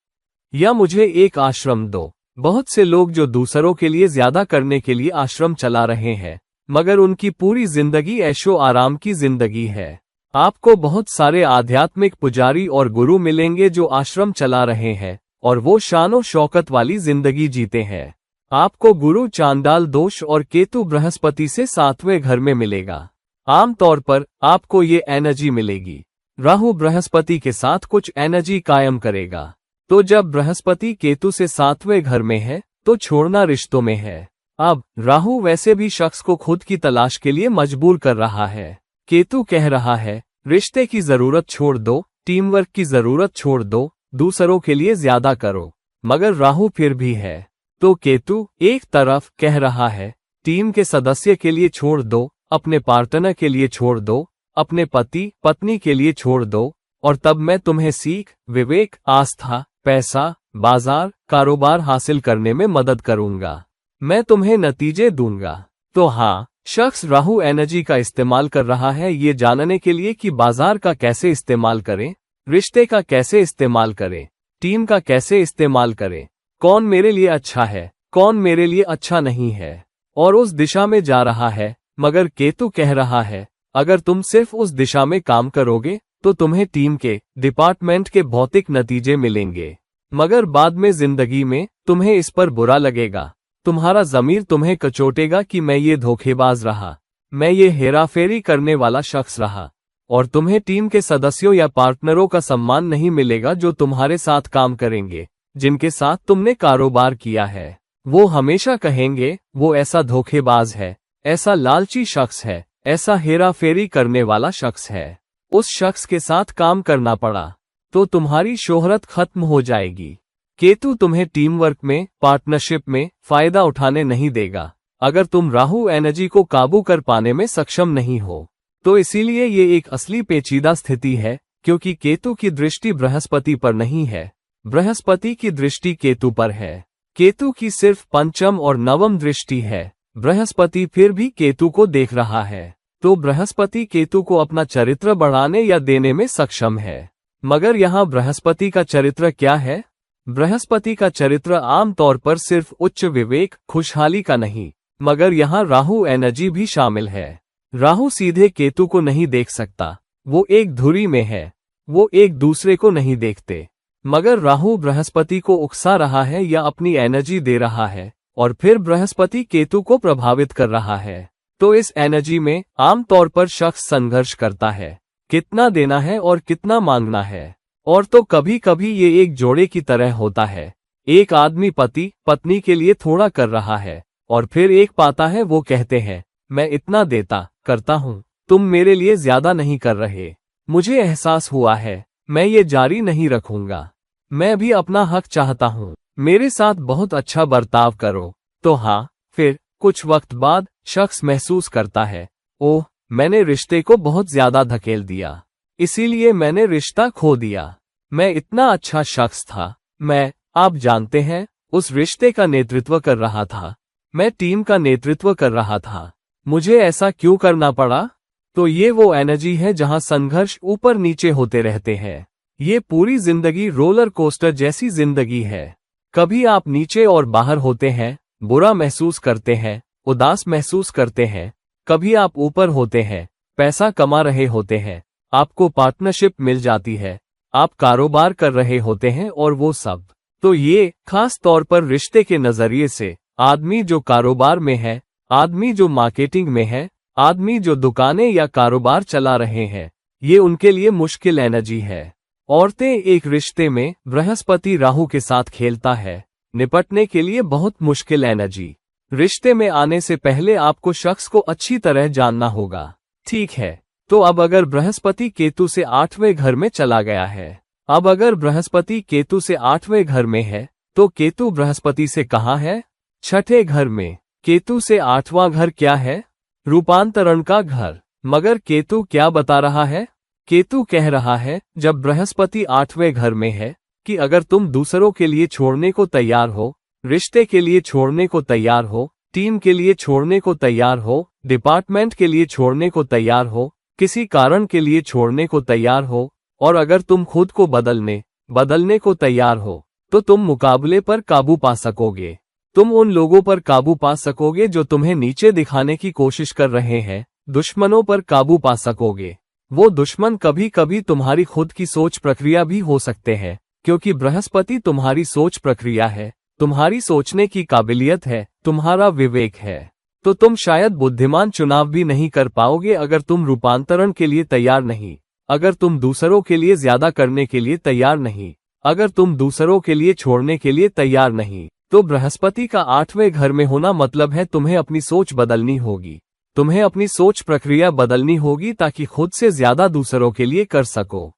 या मुझे एक आश्रम दो। बहुत से लोग जो दूसरों के लिए ज्यादा करने के लिए आश्रम चला रहे हैं, मगर उनकी पूरी जिंदगी ऐशो आराम की जिंदगी है। आपको बहुत सारे आध्यात्मिक पुजारी और गुरु मिलेंगे जो आश्रम चला रहे हैं और वो शानो शौकत वाली जिंदगी जीते हैं। आपको गुरु चांडाल दोष और केतु बृहस्पति से 7वें घर में मिलेगा। आमतौर पर आपको ये एनर्जी मिलेगी। राहु बृहस्पति के साथ कुछ एनर्जी कायम करेगा। तो जब बृहस्पति केतु से 7वें घर में है, तो छोड़ना रिश्तों में है। अब राहु वैसे भी शख्स को खुद की तलाश के लिए मजबूर कर रहा है। केतु कह रहा है, रिश्ते की जरूरत छोड़ दो, टीम वर्क की जरूरत छोड़ दो, दूसरों के लिए ज्यादा करो। मगर राहु फिर भी है। तो केतु एक तरफ कह रहा है, टीम के सदस्य के लिए छोड़ दो, अपने पार्टनर के लिए छोड़ दो, अपने पति पत्नी के लिए छोड़ दो, और तब मैं तुम्हें सीख, विवेक, आस्था, पैसा, बाजार, कारोबार हासिल करने में मदद करूंगा। मैं तुम्हें नतीजे दूंगा। तो हाँ, शख्स राहु एनर्जी का इस्तेमाल कर रहा है ये जानने के लिए कि बाजार का कैसे इस्तेमाल करें, रिश्ते का कैसे इस्तेमाल करें, टीम का कैसे इस्तेमाल करें, कौन मेरे लिए अच्छा है, कौन मेरे लिए अच्छा नहीं है, और उस दिशा में जा रहा है। मगर केतु कह रहा है, अगर तुम सिर्फ उस दिशा में काम करोगे तो तुम्हें टीम के, डिपार्टमेंट के भौतिक नतीजे मिलेंगे, मगर बाद में जिंदगी में तुम्हें इस पर बुरा लगेगा। तुम्हारा ज़मीर तुम्हें कचोटेगा कि मैं ये धोखेबाज रहा, मैं ये हेराफेरी करने वाला शख्स रहा, और तुम्हें टीम के सदस्यों या पार्टनरों का सम्मान नहीं मिलेगा जो तुम्हारे साथ काम करेंगे, जिनके साथ तुमने कारोबार किया है। वो हमेशा कहेंगे, वो ऐसा धोखेबाज है, ऐसा लालची शख्स है, ऐसा हेराफेरी करने वाला शख्स है। उस शख्स के साथ काम करना पड़ा तो तुम्हारी शोहरत खत्म हो जाएगी। केतु तुम्हें टीम वर्क में, पार्टनरशिप में फायदा उठाने नहीं देगा अगर तुम राहु एनर्जी को काबू कर पाने में सक्षम नहीं हो। तो इसीलिए ये एक असली पेचीदा स्थिति है, क्योंकि केतु की दृष्टि बृहस्पति पर नहीं है, बृहस्पति की दृष्टि केतु पर है। केतु की सिर्फ पंचम और नवम दृष्टि है। बृहस्पति फिर भी केतु को देख रहा है। तो बृहस्पति केतु को अपना चरित्र बढ़ाने या देने में सक्षम है। मगर यहाँ बृहस्पति का चरित्र क्या है? बृहस्पति का चरित्र आमतौर पर सिर्फ उच्च विवेक, खुशहाली का नहीं, मगर यहाँ राहु एनर्जी भी शामिल है। राहु सीधे केतु को नहीं देख सकता, वो एक धुरी में है, वो एक दूसरे को नहीं देखते। मगर राहु बृहस्पति को उकसा रहा है या अपनी एनर्जी दे रहा है, और फिर बृहस्पति केतु को प्रभावित कर रहा है। तो इस एनर्जी में आमतौर पर शख्स संघर्ष करता है, कितना देना है और कितना मांगना है। और तो कभी कभी ये एक जोड़े की तरह होता है, एक आदमी पति पत्नी के लिए थोड़ा कर रहा है, और फिर एक पाता है, वो कहते हैं, मैं इतना देता करता हूँ, तुम मेरे लिए ज्यादा नहीं कर रहे, मुझे एहसास हुआ है, मैं ये जारी नहीं रखूंगा, मैं भी अपना हक चाहता हूँ, मेरे साथ बहुत अच्छा बर्ताव करो। तो हाँ, फिर कुछ वक्त बाद शख्स महसूस करता है, ओह, मैंने रिश्ते को बहुत ज्यादा धकेल दिया, इसीलिए मैंने रिश्ता खो दिया। मैं इतना अच्छा शख्स था, मैं, आप जानते हैं, उस रिश्ते का नेतृत्व कर रहा था, मैं टीम का नेतृत्व कर रहा था, मुझे ऐसा क्यों करना पड़ा? तो ये वो एनर्जी है जहां संघर्ष ऊपर नीचे होते रहते हैं। ये पूरी जिंदगी रोलर कोस्टर जैसी जिंदगी है। कभी आप नीचे और बाहर होते हैं, बुरा महसूस करते हैं, उदास महसूस करते हैं, कभी आप ऊपर होते हैं, पैसा कमा रहे होते हैं, आपको पार्टनरशिप मिल जाती है, आप कारोबार कर रहे होते हैं और वो सब। तो ये खास तौर पर रिश्ते के नजरिए से आदमी जो कारोबार में है, आदमी जो मार्केटिंग में है, आदमी जो दुकानें या कारोबार चला रहे हैं, ये उनके लिए मुश्किल एनर्जी है। औरतें एक रिश्ते में बृहस्पति राहु के साथ खेलता है, निपटने के लिए बहुत मुश्किल एनर्जी। रिश्ते में आने से पहले आपको शख्स को अच्छी तरह जानना होगा। ठीक है, तो अब अगर बृहस्पति केतु से 8वें घर में चला गया है, अब अगर बृहस्पति केतु से 8वें घर में है, तो केतु बृहस्पति से कहाँ है? 6ठे घर में। केतु से 8वां घर क्या है? रूपांतरण का घर। मगर केतु क्या बता रहा है? केतु कह रहा है जब बृहस्पति 8वें घर में है कि अगर तुम दूसरों के लिए छोड़ने को तैयार हो, रिश्ते के लिए छोड़ने को तैयार हो, टीम के लिए छोड़ने को तैयार हो, डिपार्टमेंट के लिए छोड़ने को तैयार हो, किसी कारण के लिए छोड़ने को तैयार हो, और अगर तुम खुद को बदलने को तैयार हो, तो तुम मुकाबले पर काबू पा सकोगे। तुम उन लोगों पर काबू पा सकोगे जो तुम्हें नीचे दिखाने की कोशिश कर रहे हैं। दुश्मनों पर काबू पा सकोगे। वो दुश्मन कभी कभी तुम्हारी खुद की सोच प्रक्रिया भी हो सकते हैं, क्योंकि बृहस्पति तुम्हारी सोच प्रक्रिया है, तुम्हारी सोचने की काबिलियत है, तुम्हारा विवेक है। तो तुम शायद बुद्धिमान चुनाव भी नहीं कर पाओगे अगर तुम रूपांतरण के लिए तैयार नहीं, अगर तुम दूसरों के लिए ज्यादा करने के लिए तैयार नहीं, अगर तुम दूसरों के लिए छोड़ने के लिए तैयार नहीं। तो बृहस्पति का 8वें घर में होना मतलब है तुम्हें अपनी सोच बदलनी होगी, तुम्हें अपनी सोच प्रक्रिया बदलनी होगी ताकि खुद से ज्यादा दूसरों के लिए कर सको।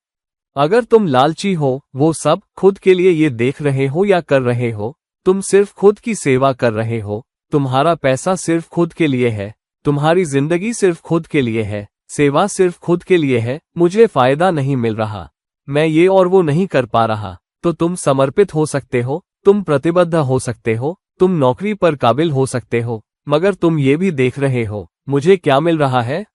अगर तुम लालची हो, वो सब खुद के लिए ये देख रहे हो या कर रहे हो, तुम सिर्फ खुद की सेवा कर रहे हो, तुम्हारा पैसा सिर्फ खुद के लिए है, तुम्हारी जिंदगी सिर्फ खुद के लिए है, सेवा सिर्फ खुद के लिए है, मुझे फायदा नहीं मिल रहा, मैं ये और वो नहीं कर पा रहा, तो तुम समर्पित हो सकते हो, तुम प्रतिबद्ध हो सकते हो, तुम नौकरी पर काबिल हो सकते हो, मगर तुम ये भी देख रहे हो मुझे क्या मिल रहा है।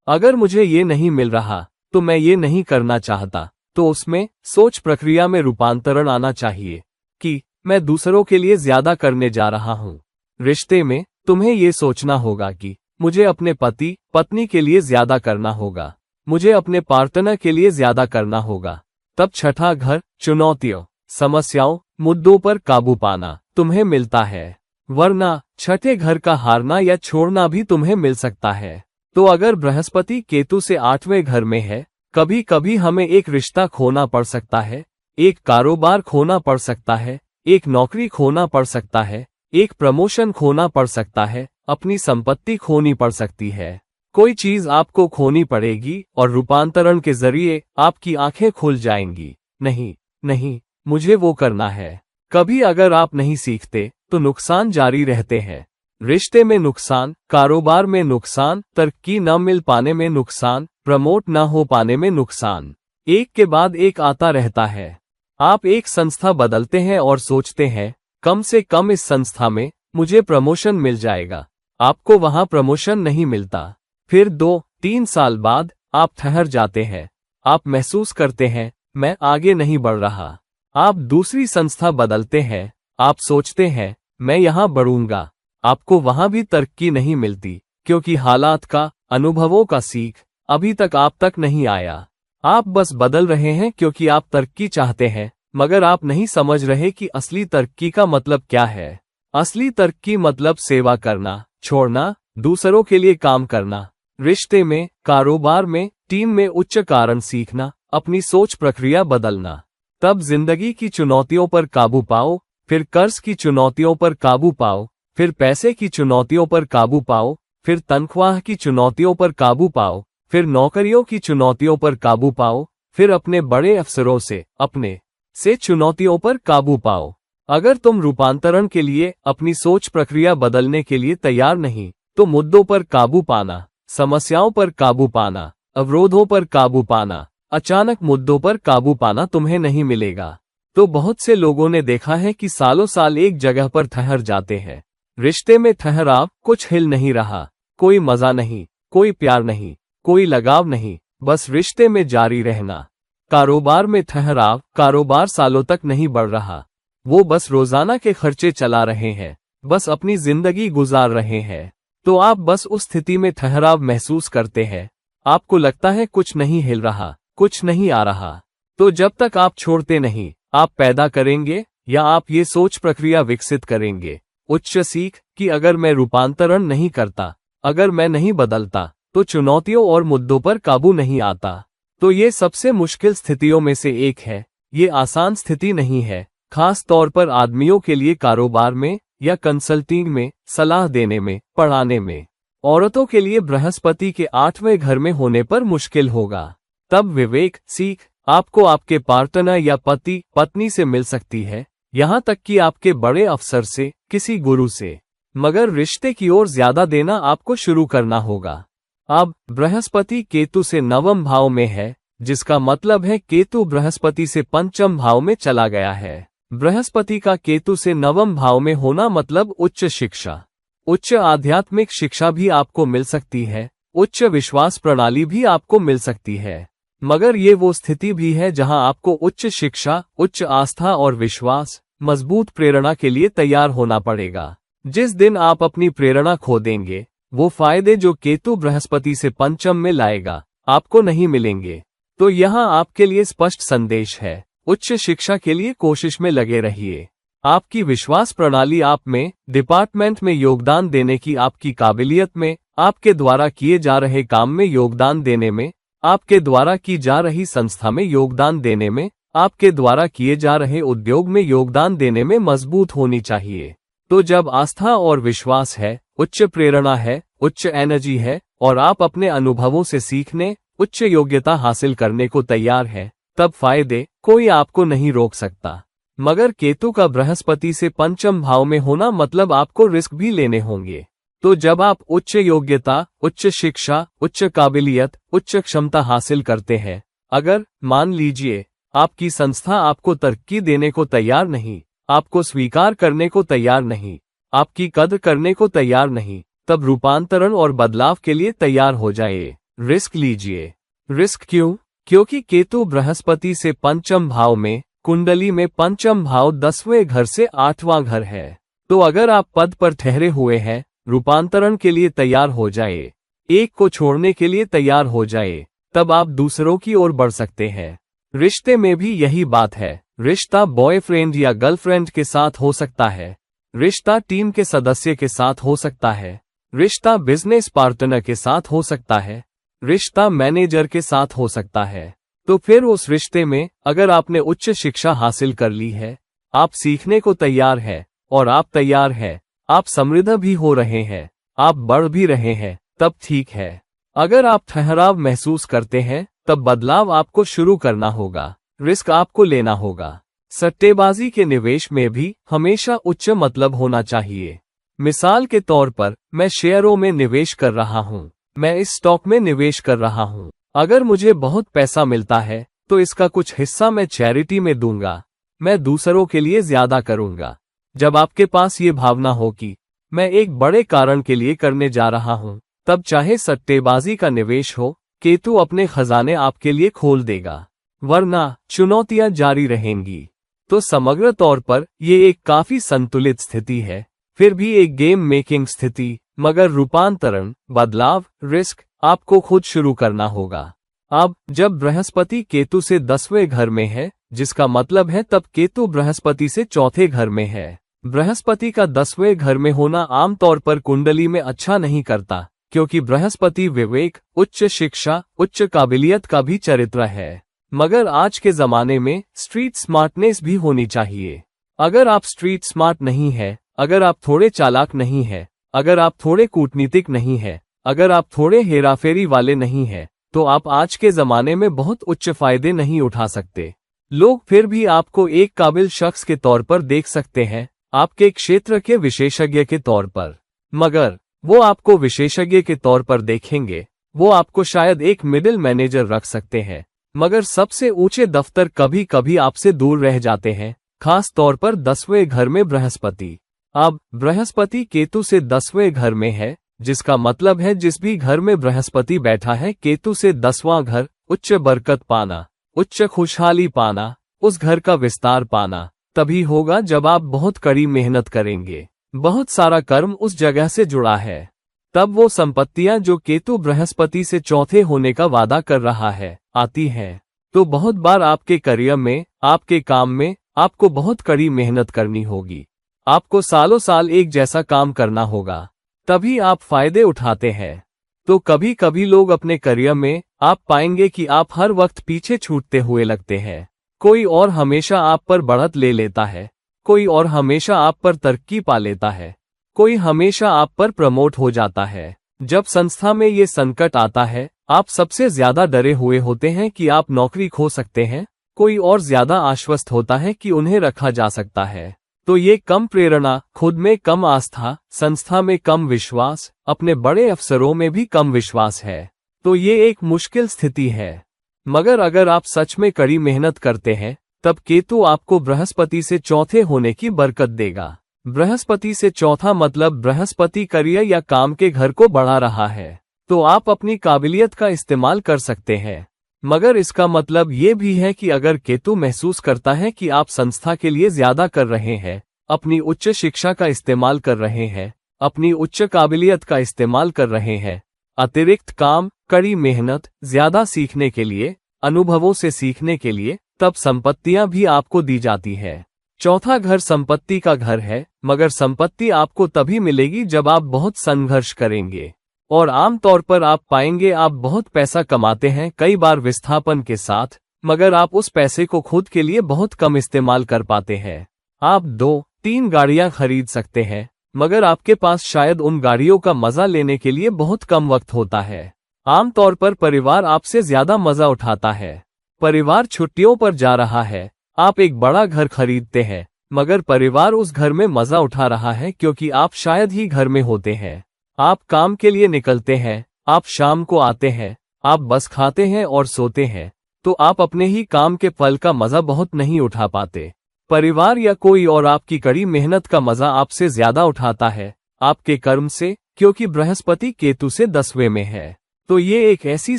अगर मुझे ये नहीं मिल रहा तो मैं ये नहीं करना चाहता। तो उसमें सोच प्रक्रिया में रूपांतरण आना चाहिए कि मैं दूसरों के लिए ज्यादा करने जा रहा हूँ। रिश्ते में तुम्हें ये सोचना होगा कि मुझे अपने पति पत्नी के लिए ज्यादा करना होगा, मुझे अपने पार्टनर के लिए ज्यादा करना होगा। तब 6ठा घर चुनौतियों, समस्याओं, मुद्दों पर काबू पाना तुम्हें मिलता है, वरना 6ठे घर का हारना या छोड़ना भी तुम्हें मिल सकता है। तो अगर बृहस्पति केतु से 8वें घर में है, कभी कभी हमें एक रिश्ता खोना पड़ सकता है, एक कारोबार खोना पड़ सकता है, एक नौकरी खोना पड़ सकता है, एक प्रमोशन खोना पड़ सकता है, अपनी संपत्ति खोनी पड़ सकती है, कोई चीज आपको खोनी पड़ेगी और रूपांतरण के जरिए आपकी आंखें खुल जाएंगी। नहीं नहीं, मुझे वो करना है। कभी अगर आप नहीं सीखते तो नुकसान जारी रहते हैं। रिश्ते में नुकसान, कारोबार में नुकसान, तरक्की न मिल पाने में नुकसान, प्रमोट न हो पाने में नुकसान, एक के बाद एक आता रहता है। आप एक संस्था बदलते हैं और सोचते हैं कम से कम इस संस्था में मुझे प्रमोशन मिल जाएगा, आपको वहां प्रमोशन नहीं मिलता। फिर 2-3 साल बाद आप ठहर जाते हैं, आप महसूस करते हैं मैं आगे नहीं बढ़ रहा। आप दूसरी संस्था बदलते हैं, आप सोचते हैं मैं यहां बढ़ूंगा, आपको वहां भी तरक्की नहीं मिलती, क्योंकि हालात का, अनुभवों का सीख अभी तक आप तक नहीं आया। आप बस बदल रहे हैं क्योंकि आप तरक्की चाहते हैं, मगर आप नहीं समझ रहे कि असली तरक्की का मतलब क्या है। असली तरक्की मतलब सेवा करना, छोड़ना, दूसरों के लिए काम करना, रिश्ते में, कारोबार में, टीम में उच्च कारण सीखना, अपनी सोच प्रक्रिया बदलना। तब जिंदगी की चुनौतियों पर काबू पाओ, फिर कर्ज की चुनौतियों पर काबू पाओ, फिर पैसे की चुनौतियों पर काबू पाओ, फिर तनख्वाह की चुनौतियों पर काबू पाओ, फिर नौकरियों की चुनौतियों पर काबू पाओ, फिर अपने बड़े अफसरों से चुनौतियों पर काबू पाओ। अगर तुम रूपांतरण के लिए अपनी सोच प्रक्रिया बदलने के लिए तैयार नहीं, तो मुद्दों पर काबू पाना, समस्याओं पर काबू पाना, अवरोधों पर काबू पाना, अचानक मुद्दों पर काबू पाना तुम्हें नहीं मिलेगा। तो बहुत से लोगों ने देखा है कि सालों साल एक जगह पर ठहर जाते हैं। रिश्ते में ठहराव, कुछ हिल नहीं रहा, कोई मजा नहीं, कोई प्यार नहीं, कोई लगाव नहीं, बस रिश्ते में जारी रहना। कारोबार में ठहराव, कारोबार सालों तक नहीं बढ़ रहा, वो बस रोजाना के खर्चे चला रहे हैं, बस अपनी जिंदगी गुजार रहे हैं। तो आप बस उस स्थिति में ठहराव महसूस करते हैं, आपको लगता है कुछ नहीं हिल रहा, कुछ नहीं आ रहा। तो जब तक आप छोड़ते नहीं, आप पैदा करेंगे या आप ये सोच प्रक्रिया विकसित करेंगे उच्च सीख कि अगर मैं रूपांतरण नहीं करता, अगर मैं नहीं बदलता, तो चुनौतियों और मुद्दों पर काबू नहीं आता। तो ये सबसे मुश्किल स्थितियों में से एक है। ये आसान स्थिति नहीं है, खास तौर पर आदमियों के लिए कारोबार में या कंसल्टिंग में, सलाह देने में, पढ़ाने में। औरतों के लिए बृहस्पति के 8वें घर में होने पर मुश्किल होगा। तब विवेक सीख आपको आपके पार्टनर या पति पत्नी से मिल सकती है, यहाँ तक कि आपके बड़े अफसर से, किसी गुरु से। मगर रिश्ते की ओर ज्यादा देना आपको शुरू करना होगा। अब बृहस्पति केतु से 9वें भाव में है, जिसका मतलब है केतु बृहस्पति से 5वें भाव में चला गया है। बृहस्पति का केतु से 9वें भाव में होना मतलब उच्च शिक्षा, उच्च आध्यात्मिक शिक्षा भी आपको मिल सकती है, उच्च विश्वास प्रणाली भी आपको मिल सकती है। मगर ये वो स्थिति भी है जहां आपको उच्च शिक्षा, उच्च आस्था और विश्वास, मजबूत प्रेरणा के लिए तैयार होना पड़ेगा। जिस दिन आप अपनी प्रेरणा खो देंगे, वो फायदे जो केतु बृहस्पति से 5वें में लाएगा, आपको नहीं मिलेंगे। तो यहाँ आपके लिए स्पष्ट संदेश है, उच्च शिक्षा के लिए कोशिश में लगे रहिए। आपकी विश्वास प्रणाली आप में, डिपार्टमेंट में योगदान देने की आपकी काबिलियत में, आपके द्वारा किए जा रहे काम में योगदान देने में, आपके द्वारा की जा रही संस्था में योगदान देने में, आपके द्वारा किए जा रहे उद्योग में योगदान देने में मजबूत होनी चाहिए। तो जब आस्था और विश्वास है, उच्च प्रेरणा है, उच्च एनर्जी है और आप अपने अनुभवों से सीखने, उच्च योग्यता हासिल करने को तैयार है, तब फायदे कोई आपको नहीं रोक सकता। मगर केतु का बृहस्पति से 5वें भाव में होना मतलब आपको रिस्क भी लेने होंगे। तो जब आप उच्च योग्यता, उच्च शिक्षा, उच्च काबिलियत, उच्च क्षमता हासिल करते हैं, अगर मान लीजिए आपकी संस्था आपको तरक्की देने को तैयार नहीं, आपको स्वीकार करने को तैयार नहीं, आपकी कद्र करने को तैयार नहीं, तब रूपांतरण और बदलाव के लिए तैयार हो जाइए, रिस्क लीजिए। रिस्क क्यों? क्योंकि केतु बृहस्पति से 5वें भाव में, कुंडली में 5वां भाव 10वें घर से 8वां घर है। तो अगर आप पद पर ठहरे हुए हैं, रूपांतरण के लिए तैयार हो जाए, एक को छोड़ने के लिए तैयार हो जाए, तब आप दूसरों की ओर बढ़ सकते हैं। रिश्ते में भी यही बात है। रिश्ता बॉयफ्रेंड या गर्लफ्रेंड के साथ हो सकता है, रिश्ता टीम के सदस्य के साथ हो सकता है, रिश्ता बिजनेस पार्टनर के साथ हो सकता है, रिश्ता मैनेजर के साथ हो सकता है। तो फिर उस रिश्ते में अगर आपने उच्च शिक्षा हासिल कर ली है, आप सीखने को तैयार हैं और आप तैयार हैं, आप समृद्ध भी हो रहे हैं, आप बढ़ भी रहे हैं, तब ठीक है। अगर आप ठहराव महसूस करते हैं, तब बदलाव आपको शुरू करना होगा, रिस्क आपको लेना होगा। सट्टेबाजी के निवेश में भी हमेशा उच्च मतलब होना चाहिए। मिसाल के तौर पर, मैं शेयरों में निवेश कर रहा हूँ, मैं इस स्टॉक में निवेश कर रहा हूँ। अगर मुझे बहुत पैसा मिलता है, तो इसका कुछ हिस्सा मैं चैरिटी में दूंगा, मैं दूसरों के लिए ज्यादा करूंगा। जब आपके पास ये भावना हो कि मैं एक बड़े कारण के लिए करने जा रहा हूँ, तब चाहे सट्टेबाजी का निवेश हो, केतु अपने खजाने आपके लिए खोल देगा, वरना चुनौतियां जारी रहेंगी। तो समग्र तौर पर ये एक काफी संतुलित स्थिति है, फिर भी एक गेम मेकिंग स्थिति, मगर रूपांतरण, बदलाव, रिस्क आपको खुद शुरू करना होगा। अब जब बृहस्पति केतु से 10वें घर में है, जिसका मतलब है तब केतु बृहस्पति से 4थे घर में है। बृहस्पति का 10वें घर में होना आमतौर पर कुंडली में अच्छा नहीं करता, क्योंकि बृहस्पति विवेक, उच्च शिक्षा, उच्च काबिलियत का भी चरित्र है। मगर आज के जमाने में स्ट्रीट स्मार्टनेस भी होनी चाहिए। अगर आप स्ट्रीट स्मार्ट नहीं है, अगर आप थोड़े चालाक नहीं है, अगर आप थोड़े कूटनीतिक नहीं है, अगर आप थोड़े हेराफेरी वाले नहीं है, तो आप आज के जमाने में बहुत उच्च फायदे नहीं उठा सकते। लोग फिर भी आपको एक काबिल शख्स के तौर पर देख सकते हैं, आपके क्षेत्र के विशेषज्ञ के तौर पर। मगर वो आपको विशेषज्ञ के तौर पर देखेंगे, वो आपको शायद एक मिडिल मैनेजर रख सकते हैं, मगर सबसे ऊंचे दफ्तर कभी कभी आपसे दूर रह जाते हैं, खास तौर पर 10वें घर में बृहस्पति। अब बृहस्पति केतु से 10वें घर में है, जिसका मतलब है जिस भी घर में बृहस्पति बैठा है, केतु से 10वां घर, उच्च बरकत पाना, उच्च खुशहाली पाना, उस घर का विस्तार पाना तभी होगा जब आप बहुत कड़ी मेहनत करेंगे। बहुत सारा कर्म उस जगह से जुड़ा है। तब वो संपत्तियां जो केतु बृहस्पति से 4थे होने का वादा कर रहा है, आती हैं। तो बहुत बार आपके करियर में, आपके काम में आपको बहुत कड़ी मेहनत करनी होगी। आपको सालों साल एक जैसा काम करना होगा, तभी आप फायदे उठाते हैं। तो कभी कभी लोग अपने करियर में आप पाएंगे कि आप हर वक्त पीछे छूटते हुए लगते हैं। कोई और हमेशा आप पर बढ़त ले लेता है, कोई और हमेशा आप पर तरक्की पा लेता है, कोई हमेशा आप पर प्रमोट हो जाता है। जब संस्था में ये संकट आता है, आप सबसे ज्यादा डरे हुए होते हैं कि आप नौकरी खो सकते हैं, कोई और ज्यादा आश्वस्त होता है कि उन्हें रखा जा सकता है। तो ये कम प्रेरणा, खुद में कम आस्था, संस्था में कम विश्वास, अपने बड़े अफसरों में भी कम विश्वास है। तो ये एक मुश्किल स्थिति है। मगर अगर आप सच में कड़ी मेहनत करते हैं, तब केतु आपको बृहस्पति से चौथे होने की बरकत देगा। बृहस्पति से चौथा मतलब बृहस्पति करियर या काम के घर को बढ़ा रहा है, तो आप अपनी काबिलियत का इस्तेमाल कर सकते हैं। मगर इसका मतलब ये भी है कि अगर केतु महसूस करता है कि आप संस्था के लिए ज्यादा कर रहे हैं, अपनी उच्च शिक्षा का इस्तेमाल कर रहे हैं, अपनी उच्च काबिलियत का इस्तेमाल कर रहे हैं, अतिरिक्त काम, कड़ी मेहनत, ज्यादा सीखने के लिए, अनुभवों से सीखने के लिए, तब संपत्तियां भी आपको दी जाती है। चौथा घर संपत्ति का घर है, मगर संपत्ति आपको तभी मिलेगी जब आप बहुत संघर्ष करेंगे। और आमतौर पर आप पाएंगे आप बहुत पैसा कमाते हैं, कई बार विस्थापन के साथ, मगर आप उस पैसे को खुद के लिए बहुत कम इस्तेमाल कर पाते हैं। आप 2-3 गाड़ियां खरीद सकते हैं, मगर आपके पास शायद उन गाड़ियों का मजा लेने के लिए बहुत कम वक्त होता है। आमतौर पर परिवार आपसे ज्यादा मजा उठाता है। परिवार छुट्टियों पर जा रहा है, आप एक बड़ा घर खरीदते हैं, मगर परिवार उस घर में मजा उठा रहा है क्योंकि आप शायद ही घर में होते हैं। आप काम के लिए निकलते हैं, आप शाम को आते हैं, आप बस खाते हैं और सोते हैं, तो आप अपने ही काम के फल का मजा बहुत नहीं उठा पाते। परिवार या कोई और आपकी कड़ी मेहनत का मजा आपसे ज्यादा उठाता है, आपके कर्म से, क्योंकि बृहस्पति केतु से 10वें में है। तो ये एक ऐसी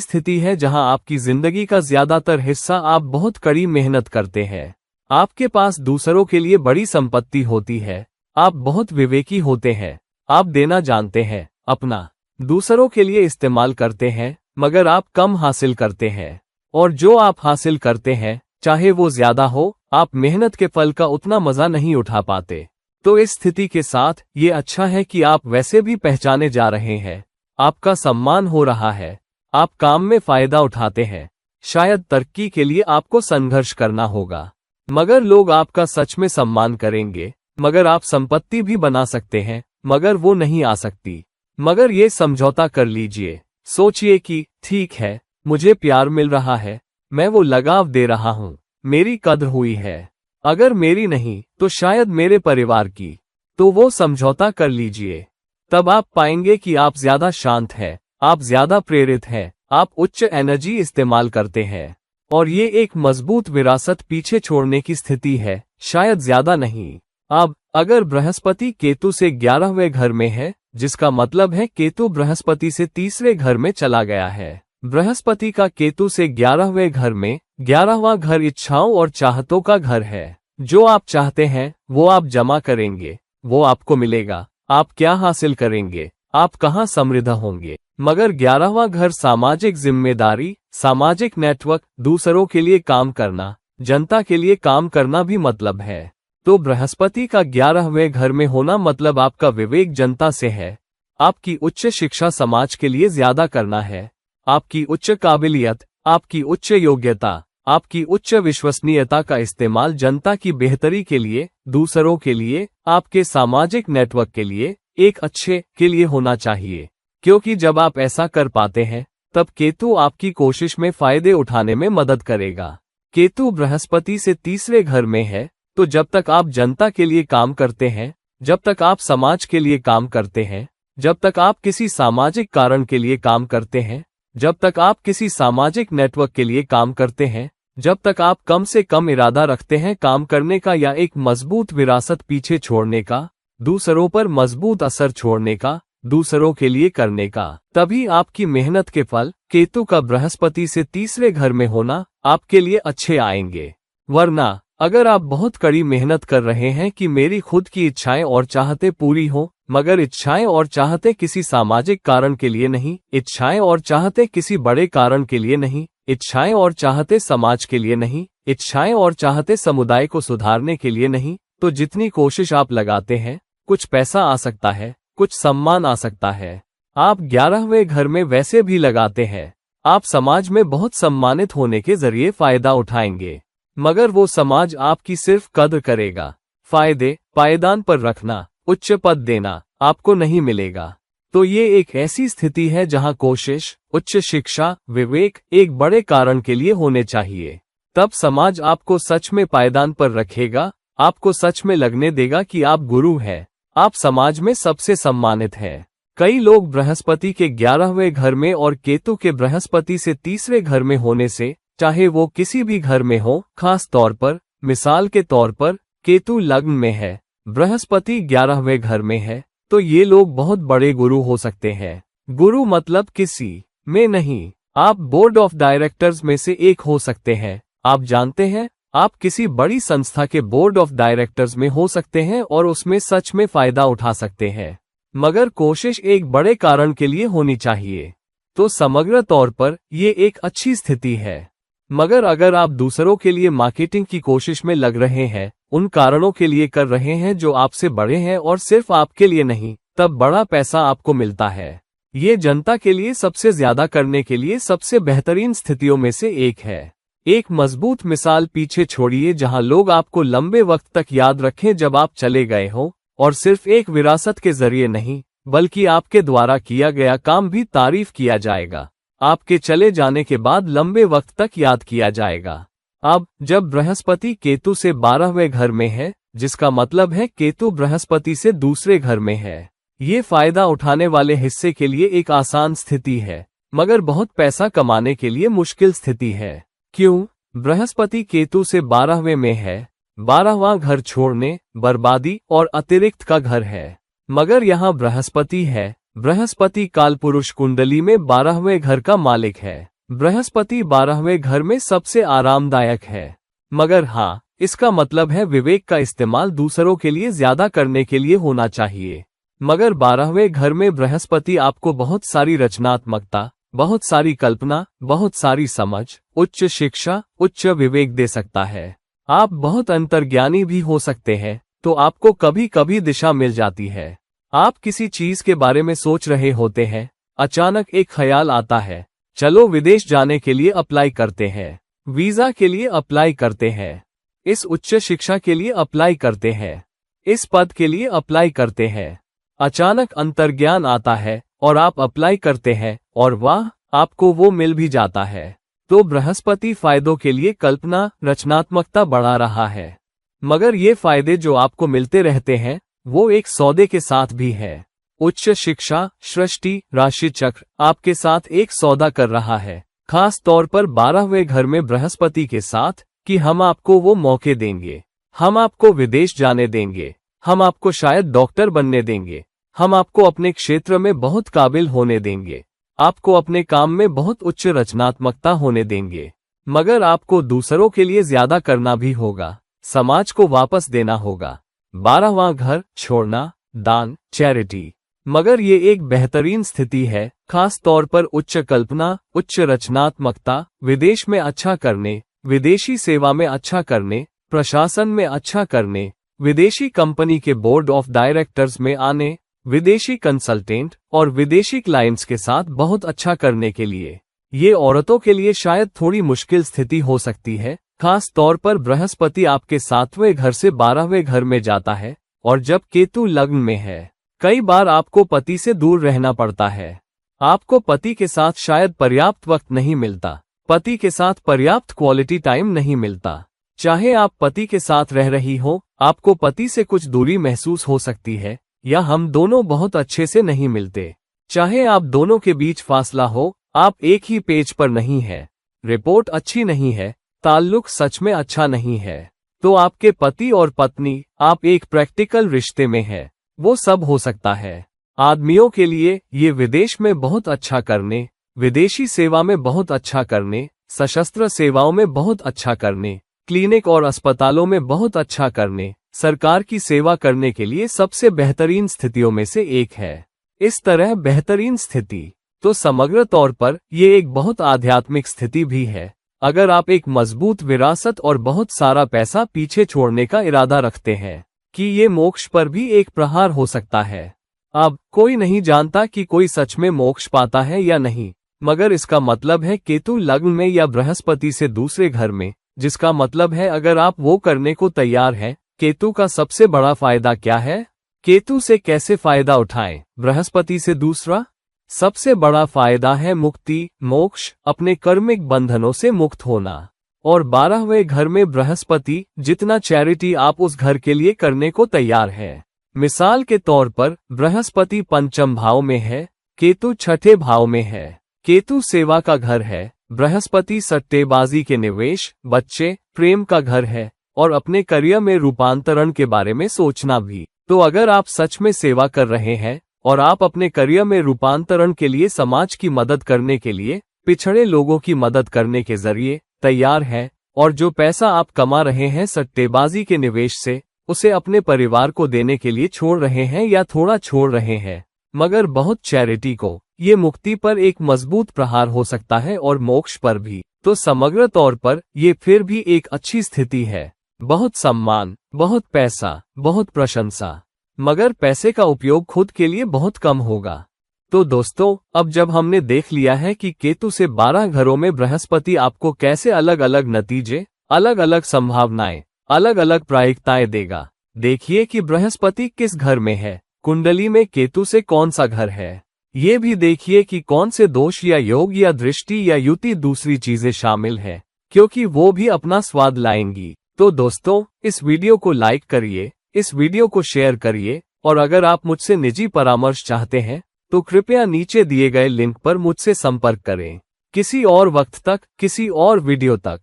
स्थिति है जहां आपकी जिंदगी का ज्यादातर हिस्सा आप बहुत कड़ी मेहनत करते हैं। आपके पास दूसरों के लिए बड़ी संपत्ति होती है, आप बहुत विवेकी होते हैं, आप देना जानते हैं, अपना दूसरों के लिए इस्तेमाल करते हैं, मगर आप कम हासिल करते हैं। और जो आप हासिल करते हैं, चाहे वो ज्यादा हो, आप मेहनत के फल का उतना मजा नहीं उठा पाते। तो इस स्थिति के साथ ये अच्छा है कि आप वैसे भी पहचाने जा रहे हैं, आपका सम्मान हो रहा है, आप काम में फायदा उठाते हैं। शायद तरक्की के लिए आपको संघर्ष करना होगा, मगर लोग आपका सच में सम्मान करेंगे। मगर आप संपत्ति भी बना सकते हैं, मगर वो नहीं आ सकती। मगर ये समझौता कर लीजिए, सोचिए कि ठीक है, मुझे प्यार मिल रहा है, मैं वो लगाव दे रहा हूं, मेरी कद्र हुई है। अगर मेरी नहीं तो शायद मेरे परिवार की, तो वो समझौता कर लीजिए। तब आप पाएंगे कि आप ज्यादा शांत हैं, आप ज्यादा प्रेरित हैं, आप उच्च एनर्जी इस्तेमाल करते हैं। और ये एक मजबूत विरासत पीछे छोड़ने की स्थिति है, शायद ज्यादा नहीं। अब अगर बृहस्पति केतु से 11वें घर में है, जिसका मतलब है केतु बृहस्पति से तीसरे घर में चला गया है। बृहस्पति का केतु से 11वें घर में, 11वां घर इच्छाओं और चाहतों का घर है। जो आप चाहते हैं वो आप जमा करेंगे, वो आपको मिलेगा। आप क्या हासिल करेंगे, आप कहाँ समृद्ध होंगे। मगर 11वां घर सामाजिक जिम्मेदारी, सामाजिक नेटवर्क, दूसरों के लिए काम करना, जनता के लिए काम करना भी मतलब है। तो बृहस्पति का 11वें घर में होना मतलब आपका विवेक जनता से है, आपकी उच्च शिक्षा समाज के लिए ज्यादा करना है, आपकी उच्च काबिलियत, आपकी उच्च योग्यता, आपकी उच्च विश्वसनीयता का इस्तेमाल जनता की बेहतरी के लिए, दूसरों के लिए, आपके सामाजिक नेटवर्क के लिए, एक अच्छे के लिए होना चाहिए। क्योंकि जब आप ऐसा कर पाते हैं, तब केतु आपकी कोशिश में फायदे उठाने में मदद करेगा। केतु बृहस्पति से तीसरे घर में है, तो जब तक आप जनता के लिए काम करते हैं, जब तक आप समाज के लिए काम करते हैं, जब तक आप किसी सामाजिक कारण के लिए काम करते हैं, जब तक आप किसी सामाजिक नेटवर्क के लिए काम करते हैं, जब तक आप कम से कम इरादा रखते हैं काम करने का या एक मजबूत विरासत पीछे छोड़ने का, दूसरों पर मजबूत असर छोड़ने का, दूसरों के लिए करने का, तभी आपकी मेहनत के फल केतु का बृहस्पति से तीसरे घर में होना आपके लिए अच्छे आएंगे। वरना अगर आप बहुत कड़ी मेहनत कर रहे हैं कि मेरी खुद की इच्छाएं और चाहते पूरी हो, मगर इच्छाएं और चाहते किसी सामाजिक कारण के लिए नहीं, इच्छाएं और चाहते किसी बड़े कारण के लिए नहीं, इच्छाएं और चाहते समाज के लिए नहीं, इच्छाएं और चाहते समुदाय को सुधारने के लिए नहीं, तो जितनी कोशिश आप लगाते हैं, कुछ पैसा आ सकता है, कुछ सम्मान आ सकता है। आप 11वें घर में वैसे भी लगाते हैं, आप समाज में बहुत सम्मानित होने के जरिए फायदा उठाएंगे, मगर वो समाज आपकी सिर्फ कद्र करेगा। फायदे, पायदान पर रखना, उच्च पद देना आपको नहीं मिलेगा। तो ये एक ऐसी स्थिति है जहां कोशिश, उच्च शिक्षा, विवेक एक बड़े कारण के लिए होने चाहिए। तब समाज आपको सच में पायदान पर रखेगा, आपको सच में लगने देगा कि आप गुरु हैं, आप समाज में सबसे सम्मानित हैं। कई लोग बृहस्पति के 11वें घर में और केतु के बृहस्पति से तीसरे घर में होने से, चाहे वो किसी भी घर में हो, खास तौर पर मिसाल के तौर पर केतु लग्न में है, बृहस्पति 11वें घर में है, तो ये लोग बहुत बड़े गुरु हो सकते हैं। गुरु मतलब किसी में नहीं, आप बोर्ड ऑफ डायरेक्टर्स में से एक हो सकते हैं। आप जानते हैं, आप किसी बड़ी संस्था के बोर्ड ऑफ डायरेक्टर्स में हो सकते हैं और उसमें सच में फायदा उठा सकते हैं, मगर कोशिश एक बड़े कारण के लिए होनी चाहिए। तो समग्र तौर पर ये एक अच्छी स्थिति है। मगर अगर आप दूसरों के लिए मार्केटिंग की कोशिश में लग रहे हैं, उन कारणों के लिए कर रहे हैं जो आपसे बड़े हैं और सिर्फ आपके लिए नहीं, तब बड़ा पैसा आपको मिलता है। ये जनता के लिए सबसे ज्यादा करने के लिए सबसे बेहतरीन स्थितियों में से एक है। एक मजबूत मिसाल पीछे छोड़िए जहां लोग आपको लंबे वक्त तक याद रखें जब आप चले गए हो, और सिर्फ एक विरासत के जरिए नहीं, बल्कि आपके द्वारा किया गया काम भी तारीफ किया जाएगा। आपके चले जाने के बाद लंबे वक्त तक याद किया जाएगा। अब जब बृहस्पति केतु से 12वें घर में है, जिसका मतलब है केतु बृहस्पति से दूसरे घर में है, ये फायदा उठाने वाले हिस्से के लिए एक आसान स्थिति है, मगर बहुत पैसा कमाने के लिए मुश्किल स्थिति है। क्यों? बृहस्पति केतु से 12वें में है। 12वां घर छोड़ने, बर्बादी और अतिरिक्त का घर है, मगर यहाँ बृहस्पति है। बृहस्पति कालपुरुष कुंडली में 12वें घर का मालिक है। बृहस्पति 12वें घर में सबसे आरामदायक है, मगर हाँ, इसका मतलब है विवेक का इस्तेमाल दूसरों के लिए ज्यादा करने के लिए होना चाहिए। मगर 12वें घर में बृहस्पति आपको बहुत सारी रचनात्मकता, बहुत सारी कल्पना, बहुत सारी समझ, उच्च शिक्षा, उच्च विवेक दे सकता है। आप बहुत अंतर्ज्ञानी भी हो सकते हैं, तो आपको कभी कभी दिशा मिल जाती है। आप किसी चीज के बारे में सोच रहे होते हैं, अचानक एक ख्याल आता है, चलो विदेश जाने के लिए अप्लाई करते हैं, वीजा के लिए अप्लाई करते हैं, इस उच्च शिक्षा के लिए अप्लाई करते हैं, इस पद के लिए अप्लाई करते हैं। अचानक अंतर्ज्ञान आता है और आप अप्लाई करते हैं और वाह, आपको वो मिल भी जाता है। तो बृहस्पति फायदों के लिए कल्पना, रचनात्मकता बढ़ा रहा है। मगर ये फायदे जो आपको मिलते रहते हैं, वो एक सौदे के साथ भी है। उच्च शिक्षा, सृष्टि, राशि चक्र आपके साथ एक सौदा कर रहा है, खास तौर पर 12वें घर में बृहस्पति के साथ, कि हम आपको वो मौके देंगे, हम आपको विदेश जाने देंगे, हम आपको शायद डॉक्टर बनने देंगे, हम आपको अपने क्षेत्र में बहुत काबिल होने देंगे, आपको अपने काम में बहुत उच्च रचनात्मकता होने देंगे। मगर आपको दूसरों के लिए ज्यादा करना भी होगा, समाज को वापस देना होगा। 12वां घर छोड़ना, दान, चैरिटी। मगर ये एक बेहतरीन स्थिति है, खास तौर पर उच्च कल्पना, उच्च रचनात्मकता, विदेश में अच्छा करने, विदेशी सेवा में अच्छा करने, प्रशासन में अच्छा करने, विदेशी कंपनी के बोर्ड ऑफ डायरेक्टर्स में आने, विदेशी कंसल्टेंट और विदेशी क्लाइंट्स के साथ बहुत अच्छा करने के लिए। ये औरतों के लिए शायद थोड़ी मुश्किल स्थिति हो सकती है, खास तौर पर बृहस्पति आपके 7वें घर से 12वें घर में जाता है, और जब केतु लग्न में है, कई बार आपको पति से दूर रहना पड़ता है। आपको पति के साथ शायद पर्याप्त वक्त नहीं मिलता, पति के साथ पर्याप्त क्वालिटी टाइम नहीं मिलता। चाहे आप पति के साथ रह रही हो, आपको पति से कुछ दूरी महसूस हो सकती है, या हम दोनों बहुत अच्छे से नहीं मिलते। चाहे आप दोनों के बीच फासला हो, आप एक ही पेज पर नहीं है, रिपोर्ट अच्छी नहीं है, ताल्लुक सच में अच्छा नहीं है, तो आपके पति और पत्नी, आप एक प्रैक्टिकल रिश्ते में है, वो सब हो सकता है। आदमियों के लिए ये विदेश में बहुत अच्छा करने, विदेशी सेवा में बहुत अच्छा करने, सशस्त्र सेवाओं में बहुत अच्छा करने, क्लिनिक और अस्पतालों में बहुत अच्छा करने, सरकार की सेवा करने के लिए सबसे बेहतरीन स्थितियों में से एक है। इस तरह बेहतरीन स्थिति, तो समग्र तौर पर ये एक बहुत आध्यात्मिक स्थिति भी है। अगर आप एक मजबूत विरासत और बहुत सारा पैसा पीछे छोड़ने का इरादा रखते हैं, कि ये मोक्ष पर भी एक प्रहार हो सकता है। अब कोई नहीं जानता कि कोई सच में मोक्ष पाता है या नहीं, मगर इसका मतलब है केतु लग्न में या बृहस्पति से दूसरे घर में, जिसका मतलब है अगर आप वो करने को तैयार हैं। केतु का सबसे बड़ा फायदा क्या है? केतु से कैसे फायदा उठाएं? बृहस्पति से दूसरा सबसे बड़ा फायदा है मुक्ति, मोक्ष, अपने कर्मिक बंधनों से मुक्त होना। और 12वें घर में बृहस्पति, जितना चैरिटी आप उस घर के लिए करने को तैयार है। मिसाल के तौर पर बृहस्पति पंचम भाव में है, केतु छठे भाव में है। केतु सेवा का घर है, बृहस्पति सट्टेबाजी के निवेश, बच्चे, प्रेम का घर है और अपने करियर में रूपांतरण के बारे में सोचना भी। तो अगर आप सच में सेवा कर रहे हैं और आप अपने करियर में रूपांतरण के लिए समाज की मदद करने के लिए, पिछड़े लोगों की मदद करने के जरिए तैयार हैं, और जो पैसा आप कमा रहे हैं सट्टेबाजी के निवेश से, उसे अपने परिवार को देने के लिए छोड़ रहे हैं या थोड़ा छोड़ रहे हैं, मगर बहुत चैरिटी को, ये मुक्ति पर एक मजबूत प्रहार हो सकता है और मोक्ष पर भी। तो समग्र तौर पर ये फिर भी एक अच्छी स्थिति है। बहुत सम्मान, बहुत पैसा, बहुत प्रशंसा, मगर पैसे का उपयोग खुद के लिए बहुत कम होगा। तो दोस्तों, अब जब हमने देख लिया है कि केतु से 12 घरों में बृहस्पति आपको कैसे अलग अलग नतीजे, अलग अलग संभावनाएं, अलग अलग प्रायिकताएं देगा, देखिए कि बृहस्पति किस घर में है, कुंडली में केतु से कौन सा घर है। ये भी देखिए कि कौन से दोष या योग या दृष्टि या युति दूसरी चीजें शामिल है, क्योंकि वो भी अपना स्वाद लाएंगी। तो दोस्तों, इस वीडियो को लाइक करिए, इस वीडियो को शेयर करिए, और अगर आप मुझसे निजी परामर्श चाहते हैं तो कृपया नीचे दिए गए लिंक पर मुझसे संपर्क करें। किसी और वक्त तक, किसी और वीडियो तक।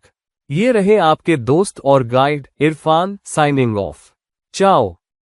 ये रहे आपके दोस्त और गाइड इरफान, साइनिंग ऑफ। चाओ।